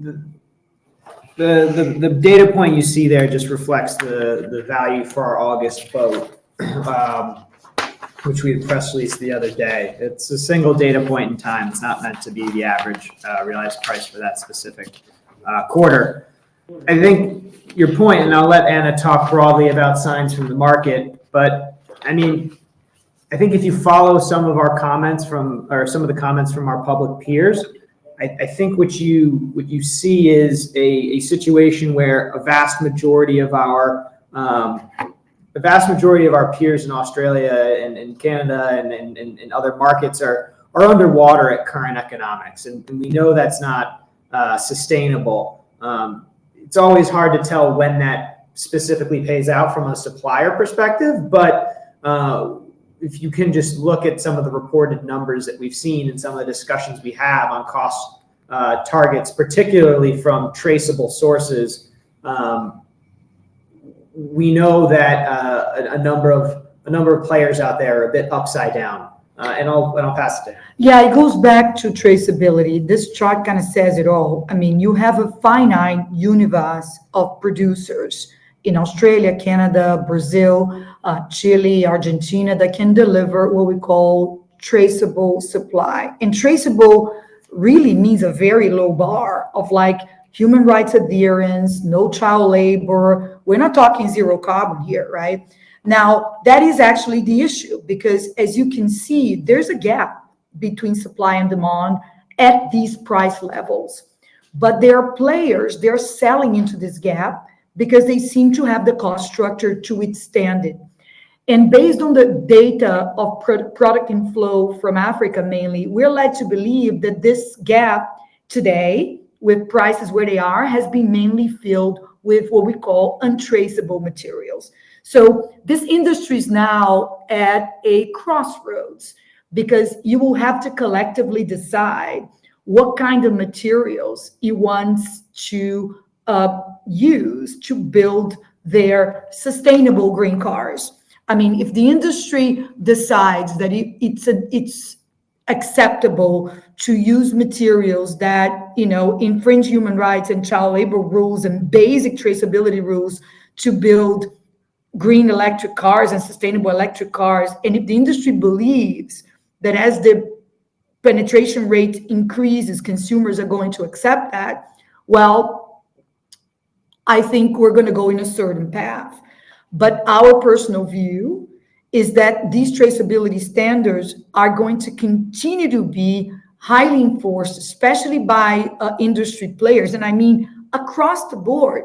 data point you see there just reflects the value for our August quote, which we had press released the other day. It's a single data point in time. It's not meant to be the average realized price for that specific quarter. I think your point, and I'll let Anna talk broadly about signs from the market, but I think if you follow some of our comments some of the comments from our public peers, I think what you see is a situation where a vast majority of our peers in Australia and Canada and other markets are underwater at current economics, and we know that's not sustainable. It's always hard to tell when that specifically pays out from a supplier perspective, but if you can just look at some of the reported numbers that we've seen and some of the discussions we have on cost targets, particularly from traceable sources, we know that a number of players out there are a bit upside down. And I'll pass it to him. Yeah, it goes back to traceability. This chart kind of says it all. You have a finite universe of producers in Australia, Canada, Brazil, Chile, Argentina, that can deliver what we call traceable supply. And traceable really means a very low bar of human rights adherence, no child labor. We're not talking zero carbon here, right? Now, that is actually the issue, because as you can see, there's a gap between supply and demand at these price levels. But there are players, they're selling into this gap because they seem to have the cost structure to withstand it. And based on the data of product inflow from Africa mainly, we're led to believe that this gap today, with prices where they are, has been mainly filled with what we call untraceable materials. So this industry is now at a crossroads, because you will have to collectively decide what kind of materials it wants to use to build their sustainable green cars. I mean, if the industry decides that it's acceptable to use materials that, infringe human rights and child labor rules and basic traceability rules to build green electric cars and sustainable electric cars, and if the industry believes that as the penetration rate increases, consumers are going to accept that, well, I think we're going to go in a certain path. But our personal view is that these traceability standards are going to continue to be highly enforced, especially by industry players. And I mean, across the board,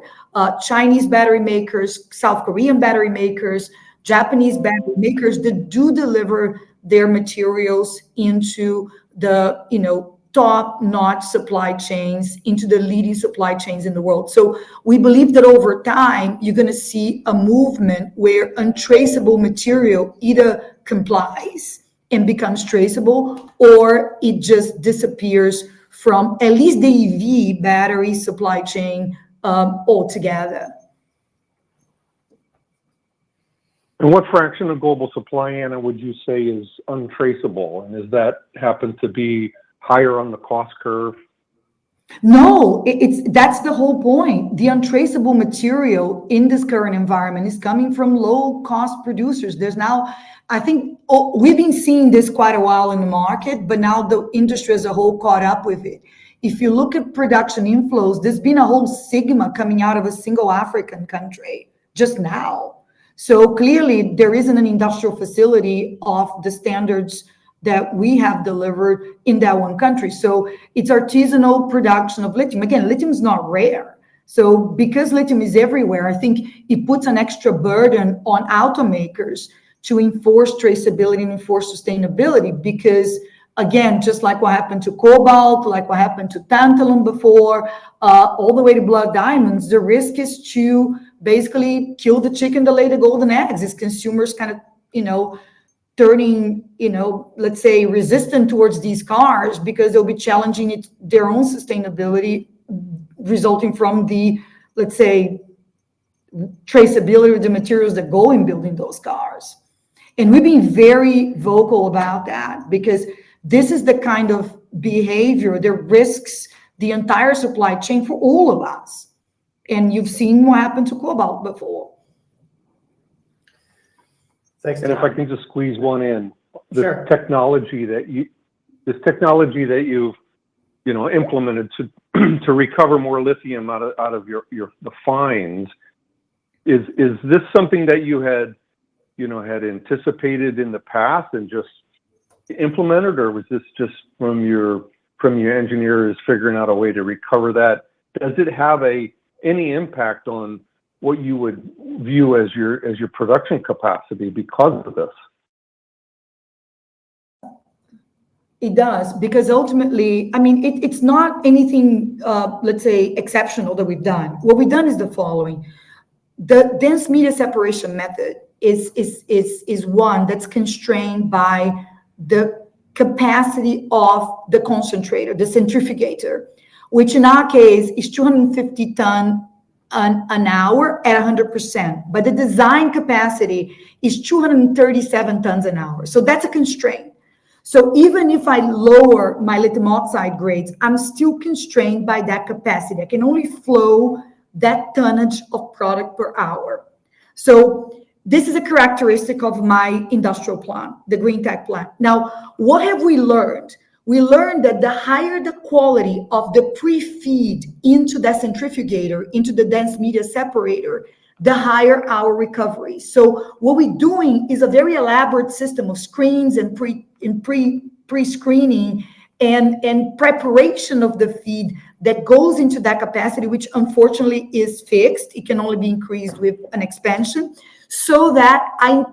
Chinese battery makers, South Korean battery makers, Japanese battery makers that do deliver their materials into the, top-notch supply chains, into the leading supply chains in the world. So we believe that over time, you're going to see a movement where untraceable material either complies and becomes traceable, or it just disappears from at least the EV battery supply chain altogether. And what fraction of global supply, Anna, would you say is untraceable? And does that happen to be higher on the cost curve? No, that's the whole point. The untraceable material in this current environment is coming from low-cost producers. There's now, I think, we've been seeing this quite a while in the market, but now the industry as a whole caught up with it. If you look at production inflows, there's been a whole sigma coming out of a single African country just now. So clearly, there isn't an industrial facility of the standards that we have delivered in that one country. So it's artisanal production of lithium. Again, lithium is not rare. So because lithium is everywhere, I think it puts an extra burden on automakers to enforce traceability and enforce sustainability, because again, just like what happened to cobalt, like what happened to tantalum before, all the way to blood diamonds, the risk is to basically kill the chicken that laid the golden eggs. Is consumers kind of, turning, let's say, resistant towards these cars because they'll be challenging their own sustainability, resulting from the, let's say, traceability of the materials that go in building those cars. And we've been very vocal about that, because this is the kind of behavior that risks the entire supply chain for all of us. And you've seen what happened to cobalt before. Thanks. And if I can just squeeze one in, Sure. this technology that you've implemented to recover more lithium out of the finds, is this something that you had anticipated in the past and just implemented, or was this just from your engineers figuring out a way to recover that? Does it have any impact on what you would view as your production capacity because of this? It does, because ultimately, I mean, it's not anything, let's say, exceptional that we've done. What we've done is the following. The dense media separation method is one that's constrained by the capacity of the concentrator, the centrifugator, which in our case is 250 ton an hour at 100%, but the design capacity is 237 tons an hour. So that's a constraint. So even if I lower my lithium oxide grades, I'm still constrained by that capacity. I can only flow that tonnage of product per hour. So this is a characteristic of my industrial plant, the green tech plant. Now, what have we learned? We learned that the higher the quality of the pre-feed into the centrifugator, into the dense media separator, the higher our recovery. So what we're doing is a very elaborate system of screens and pre-screening and preparation of the feed that goes into that capacity, which unfortunately is fixed. It can only be increased with an expansion. so that I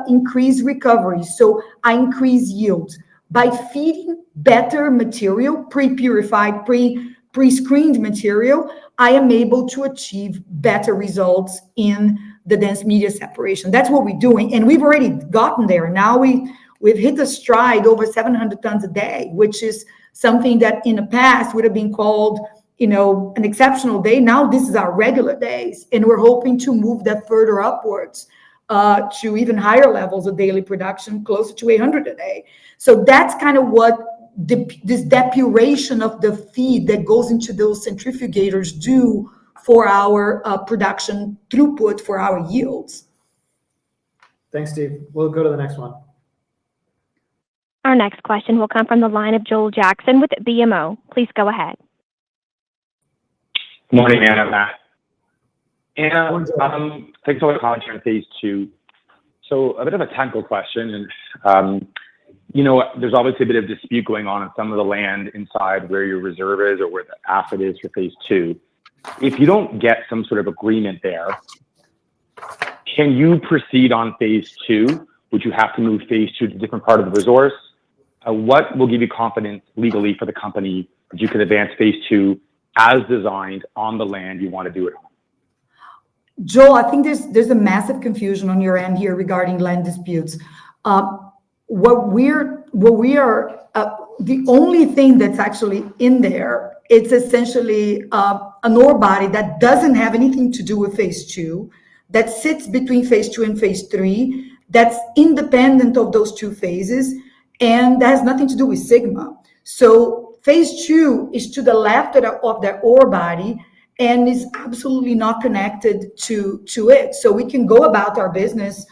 increase recovery, so I increase yields. By feeding better material, pre-purified, pre-screened material, I am able to achieve better results in the dense media separation. That's what we're doing, and we've already gotten there. Now we've hit a stride over 700 tons a day, which is something that in the past would have been called, an exceptional day. Now this is our regular days, and we're hoping to move that further upwards to even higher levels of daily production, closer to 800 a day. So that's kind of what this depuration of the feed that goes into those centrifugators do for our production throughput, for our yields. Thanks, Steve. We'll go to the next one. Our next question will come from the line of Joel Jackson with BMO. Please go ahead. Good morning, Anna, Matt. Anna, thanks for all the commentary on phase 2. So a bit of a technical question, and there's obviously a bit of dispute going on some of the land inside where your reserve is or where the asset is for phase 2. If you don't get some sort of agreement there, can you proceed on phase 2? Would you have to move phase 2 to a different part of the resource? What will give you confidence legally for the company that you can advance phase 2 as designed on the land you want to do it on? Joel, I think there's a massive confusion on your end here regarding land disputes. The only thing that's actually in there, it's essentially an ore body that doesn't have anything to do with phase 2, that sits between phase 2 and phase 3, that's independent of those two phases, and that has nothing to do with Sigma. So phase 2 is to the left of that ore body and is absolutely not connected to it. So we can go about our business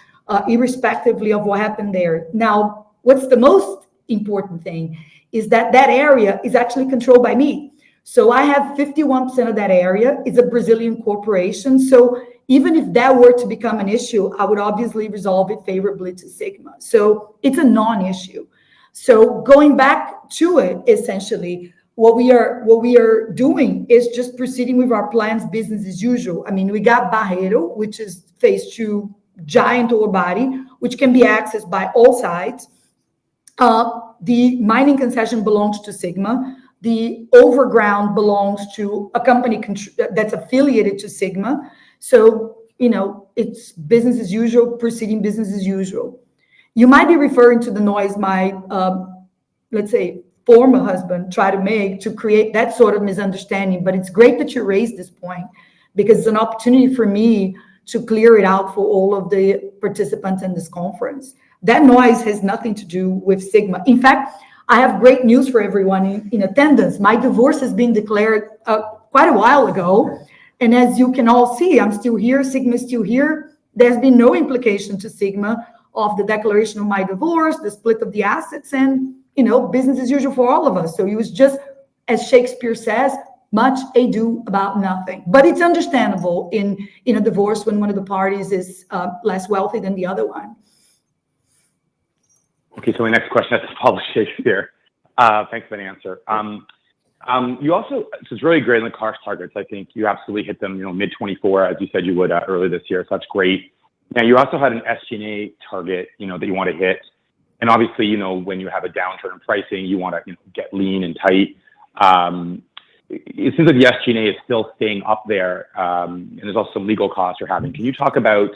irrespectively of what happened there. Now, what's the most important thing is that area is actually controlled by me. So I have 51% of that area. It's a Brazilian corporation. So even if that were to become an issue, I would obviously resolve it favorably to Sigma. So it's a non-issue. So going back to it, essentially, what we are doing is just proceeding with our plans, business as usual. I mean, we got Barreiro, which is phase 2 giant ore body, which can be accessed by all sides. The mining concession belongs to Sigma. The overground belongs to a company that's affiliated to Sigma. So, it's business as usual, proceeding business as usual. You might be referring to the noise my, let's say, former husband tried to make to create that sort of misunderstanding. But it's great that you raised this point, because it's an opportunity for me to clear it out for all of the participants in this conference. That noise has nothing to do with Sigma. In fact, I have great news for everyone in attendance. My divorce has been declared quite a while ago. And as you can all see, I'm still here, Sigma is still here. There's been no implication to Sigma of the declaration of my divorce, the split of the assets, and business as usual for all of us. So it was just, as Shakespeare says, much ado about nothing. But it's understandable in a divorce when one of the parties is less wealthy than the other one. Okay, so my next question has to follow Shakespeare. Thanks for the answer. You also, so it's really great in the cost targets. I think you absolutely hit them, mid-24, as you said you would earlier this year. So that's great. Now, you also had an SG&A target, that you want to hit. And obviously, when you have a downturn in pricing, you want to get lean and tight. It seems like the SG&A is still staying up there, and there's also some legal costs you're having. Can you talk about,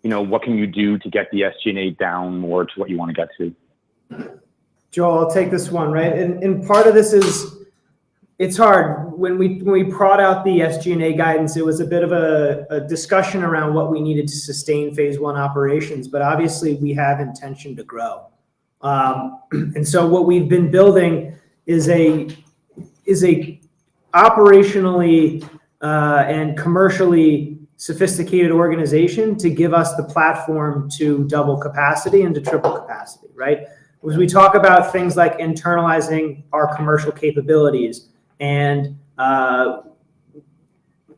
what can you do to get the SG&A down more to what you want to get to? Joel, I'll take this one, right? And part of this is, it's hard. When we brought out the SG&A guidance, it was a bit of a discussion around what we needed to sustain phase 1 operations, but obviously we have intention to grow. And so what we've been building is a operationally and commercially sophisticated organization to give us the platform to double capacity and to triple capacity, right? As we talk about things like internalizing our commercial capabilities and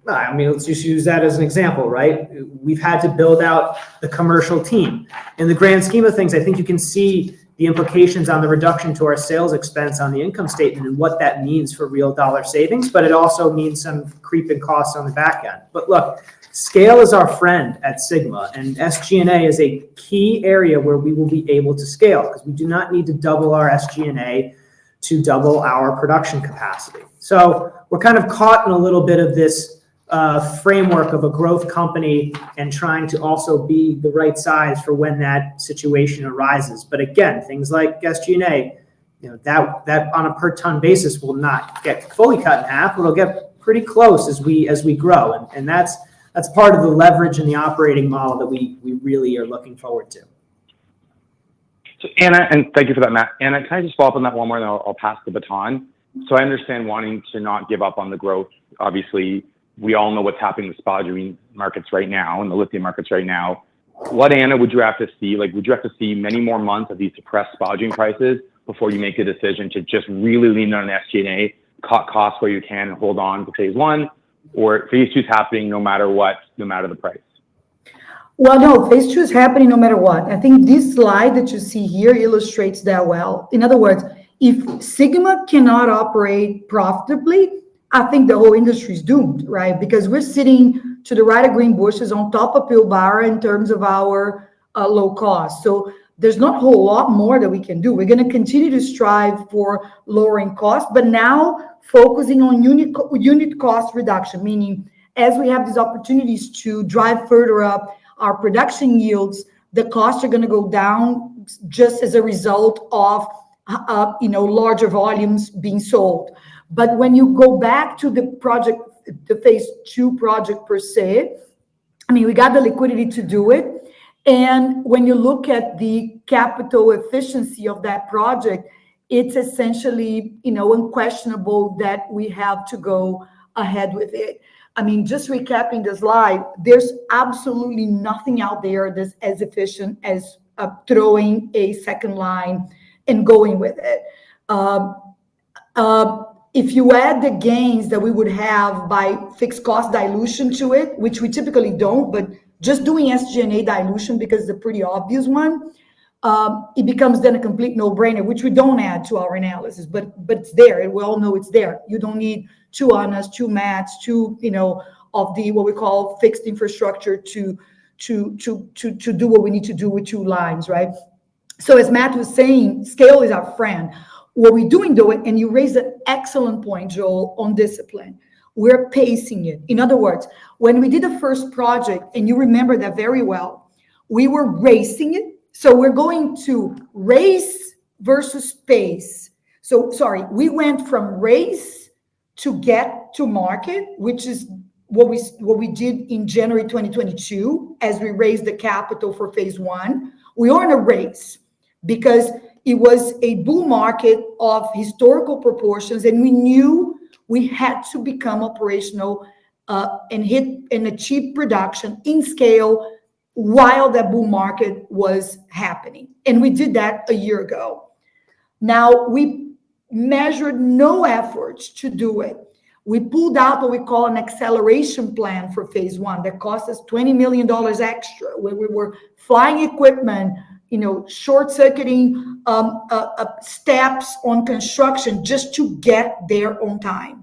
let's just use that as an example, right? We've had to build out the commercial team. In the grand scheme of things, I think you can see the implications on the reduction to our sales expense on the income statement and what that means for real dollar savings, but it also means some creeping costs on the back end. But look, scale is our friend at Sigma, and SG&A is a key area where we will be able to scale because we do not need to double our SG&A to double our production capacity. So we're kind of caught in a little bit of this framework of a growth company and trying to also be the right size for when that situation arises. But again, things like SG&A, that on a per ton basis will not get fully cut in half, but it'll get pretty close as we grow. And that's part of the leverage in the operating model that we really are looking forward to. So Anna, and thank you for that, Matt. Anna, can I just follow up on that one more, and I'll pass the baton? So I understand wanting to not give up on the growth. Obviously, we all know what's happening in the spodumene markets right now and the lithium markets right now. What, Anna, would you have to see? Like, would you have to see many more months of these suppressed spodumene prices before you make a decision to just really lean on SG&A, cut costs where you can, and hold on to phase one? Or phase two is happening no matter what, no matter the price? Well, no, phase two is happening no matter what. I think this slide that you see here illustrates that well. In other words, if Sigma cannot operate profitably, I think the whole industry is doomed, right? Because we're sitting to the right of green bushes on top of Pilbara in terms of our low cost. So there's not a whole lot more that we can do. We're going to continue to strive for lowering costs, but now focusing on unit cost reduction, meaning as we have these opportunities to drive further up our production yields, the costs are going to go down just as a result of larger volumes being sold. But when you go back to the project, the phase two project per se, I mean, we got the liquidity to do it. And when you look at the capital efficiency of that project, it's essentially, unquestionable that we have to go ahead with it. I mean, just recapping the slide, there's absolutely nothing out there that's as efficient as throwing a second line and going with it. If you add the gains that we would have by fixed cost dilution to it, which we typically don't, but just doing SG&A dilution because it's a pretty obvious one, it becomes then a complete no-brainer, which we don't add to our analysis, but it's there. We all know it's there. You don't need two Annas, two Matts, two, of the what we call fixed infrastructure to do what we need to do with two lines, right? So as Matt was saying, scale is our friend. What we're doing, though, and you raised an excellent point, Joel, on discipline. We're pacing it. In other words, when we did the first project, and you remember that very well, we were racing it. So we're going to race versus pace. So, we went from race to get to market, which is what we did in January 2022 as we raised the capital for phase one. We are in a race because it was a bull market of historical proportions, and we knew we had to become operational and hit and achieve production in scale while that bull market was happening. And we did that a year ago. Now, we measured no efforts to do it. We pulled out what we call an acceleration plan for phase one that cost us $20 million extra, where we were flying equipment, short-circuiting steps on construction just to get there on time.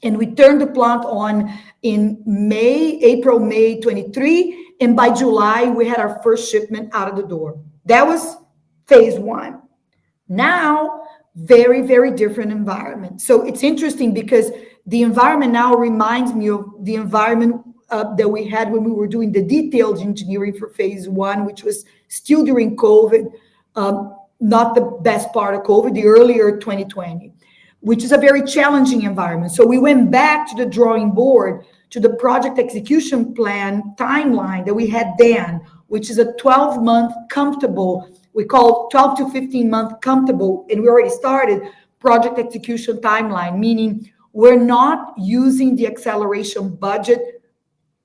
And we turned the plant on in April, May 23, and by July, we had our first shipment out of the door. That was phase one. Now, very, very different environment. So it's interesting because the environment now reminds me of the environment that we had when we were doing the detailed engineering for phase one, which was still during COVID, not the best part of COVID, the earlier 2020, which is a very challenging environment. So we went back to the drawing board, to the project execution plan timeline that we had then, which is a 12-month comfortable, we call 12 to 15-month comfortable, and we already started project execution timeline, meaning we're not using the acceleration budget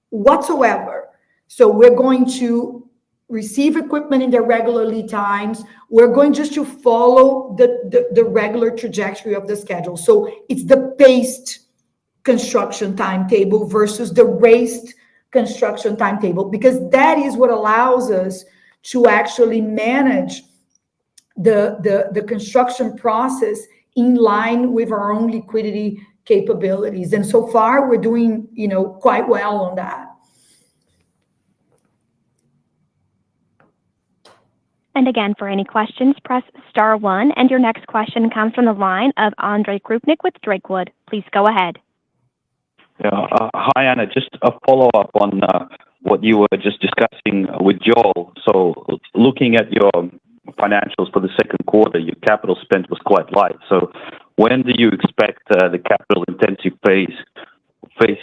whatsoever. So we're going to receive equipment in their regular lead times. We're going just to follow the regular trajectory of the schedule. So it's the paced construction timetable versus the raced construction timetable, because that is what allows us to actually manage the construction process in line with our own liquidity capabilities. And so far, we're doing, quite well on that. And again, for any questions, press star one. And your next question comes from the line of Andre Krupnik with Drakewood. Please go ahead. Yeah. Hi, Anna. Just a follow-up on what you were just discussing with Joel. So looking at your financials for the second quarter, your capital spend was quite light. So when do you expect the capital-intensive phase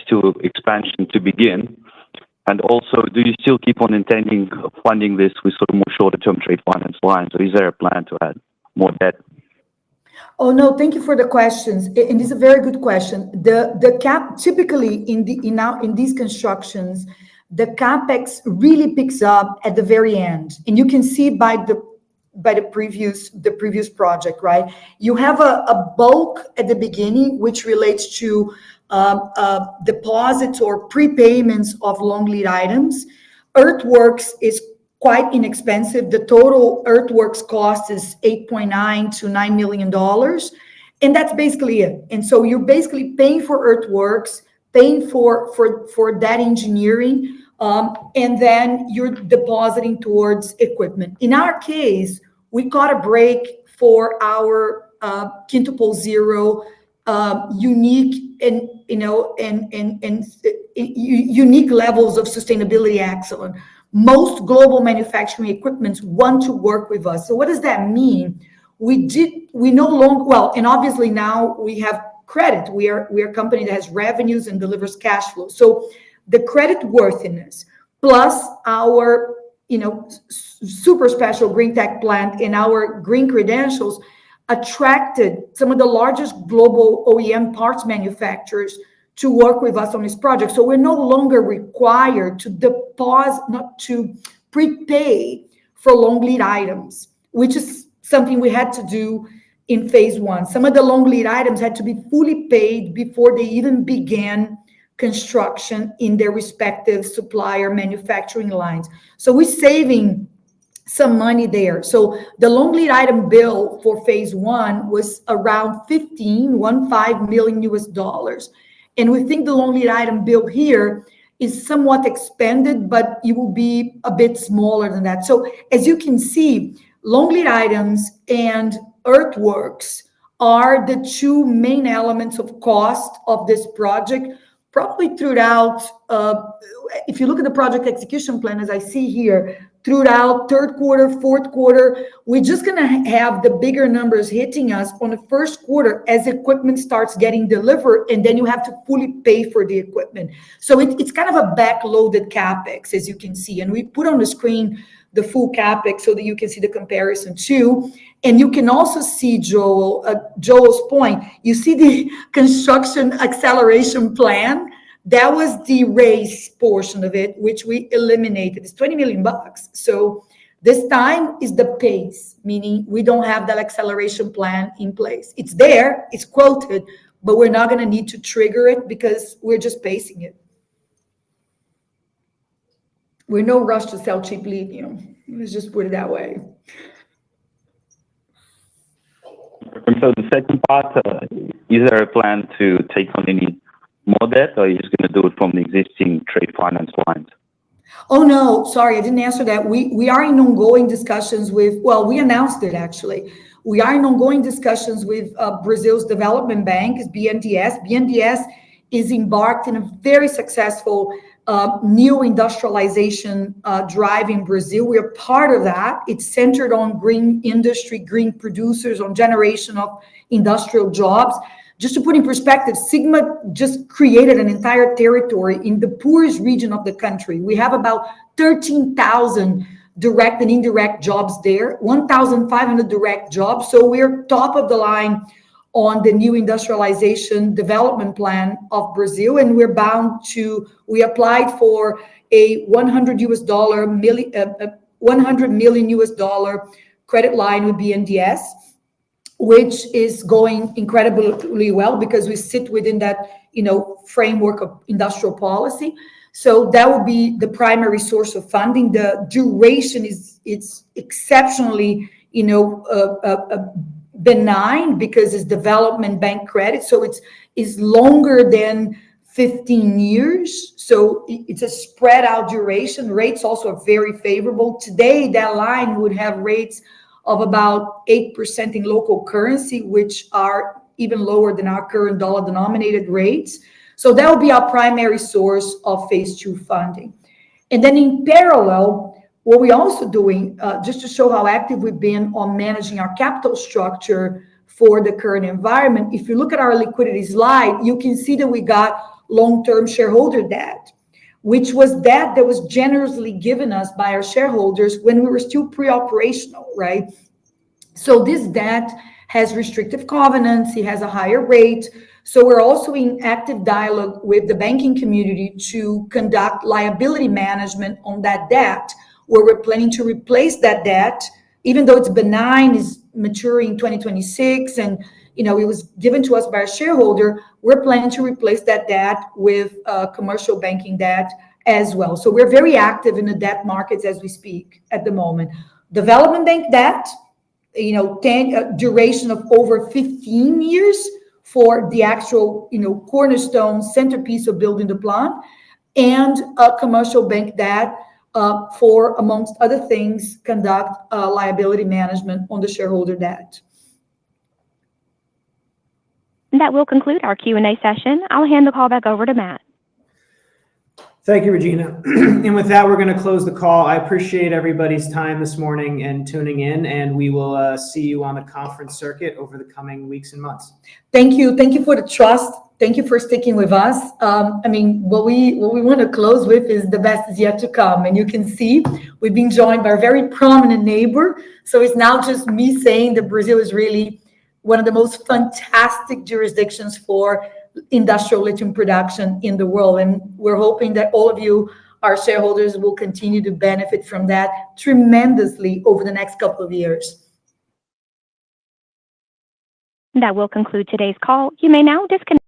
two expansion to begin? And also, do you still keep on intending funding this with sort of more shorter-term trade finance lines, or is there a plan to add more debt? Oh no, thank you for the questions, and it's a very good question. The cap typically in these constructions, the capex really picks up at the very end, and you can see by the previous project, right? You have a bulk at the beginning which relates to deposits or prepayments of long lead items. Earthworks is quite inexpensive. The total earthworks cost is $8.9 to $9 million, and that's basically it. And so you're basically paying for earthworks, paying for that engineering, and then you're depositing towards equipment. In our case, we caught a break for our quintuple zero unique and unique levels of sustainability excellence. Most global manufacturing equipments want to work with us. So what does that mean? We no longer, well, and obviously now we have credit. We are a company that has revenues and delivers cash flow. So the credit worthiness plus our super special green tech plant and our green credentials attracted some of the largest global OEM parts manufacturers to work with us on this project. So we're no longer required to deposit, not to prepay for long lead items, which is something we had to do in phase one. Some of the long lead items had to be fully paid before they even began construction in their respective supplier manufacturing lines. So we're saving some money there. So the long lead item bill for phase one was around $15 million US. And we think the long lead item bill here is somewhat expanded, but it will be a bit smaller than that. So as you can see, long lead items and earthworks are the two main elements of cost of this project, probably throughout, if you look at the project execution plan, as I see here, throughout third quarter, fourth quarter, we're just going to have the bigger numbers hitting us on the first quarter as equipment starts getting delivered, and then you have to fully pay for the equipment. So it's kind of a backloaded capex, as you can see. And we put on the screen the full capex so that you can see the comparison too. And you can also see, Joel's point, you see the construction acceleration plan. That was the race portion of it, which we eliminated. It's $20 million. So this time is the pace, meaning we don't have that acceleration plan in place. It's there, it's quoted, but we're not going to need to trigger it because we're just pacing it. We're no rush to sell cheap lithium. Let's just put it that way. And so the second part, is there a plan to take on any more debt, or are you just going to do it from the existing trade finance lines? Oh, no, sorry, I didn't answer that. We are in ongoing discussions with, well, we announced it actually. We are in ongoing discussions with Brazil's development bank, BNDES. BNDES is embarked in a very successful new industrialization drive in Brazil. We are part of that. It's centered on green industry, green producers, on generation of industrial jobs. Just to put in perspective, Sigma just created an entire territory in the poorest region of the country. We have about 13,000 direct and indirect jobs there, 1,500 direct jobs. So we're top of the line on the new industrialization development plan of Brazil, and we applied for a $100 million US credit line with BNDES, which is going incredibly well because we sit within that, framework of industrial policy. So that would be the primary source of funding. The duration it's exceptionally, benign because it's development bank credit. So it's longer than 15 years. So it's a spread out duration. Rates also are very favorable. Today, that line would have rates of about 8% in local currency, which are even lower than our current dollar denominated rates. So that will be our primary source of phase 2 funding. And then in parallel, what we're also doing, just to show how active we've been on managing our capital structure for the current environment, if you look at our liquidity slide, you can see that we got long-term shareholder debt, which was debt that was generously given us by our shareholders when we were still pre-operational, right? So this debt has restrictive covenants, it has a higher rate. So we're also in active dialogue with the banking community to conduct liability management on that debt, where we're planning to replace that debt, even though it's benign, is maturing in 2026, and it was given to us by a shareholder. We're planning to replace that debt with commercial banking debt as well. So we're very active in the debt markets as we speak at the moment. Development bank debt, duration of over 15 years for the actual, cornerstone centerpiece of building the plant, and a commercial bank debt for, amongst other things, conduct liability management on the shareholder debt. That will conclude our Q&A session. I'll hand the call back over to Matt. Thank you, Regina. And with that, we're going to close the call. I appreciate everybody's time this morning and tuning in, and we will see you on the conference circuit over the coming weeks and months. Thank you. Thank you for the trust. Thank you for sticking with us. What we want to close with is the best is yet to come. And you can see we've been joined by a very prominent neighbor. So it's now just me saying that Brazil is really one of the most fantastic jurisdictions for industrial lithium production in the world. And we're hoping that all of you, our shareholders, will continue to benefit from that tremendously over the next couple of years. That will conclude today's call. You may now disconnect.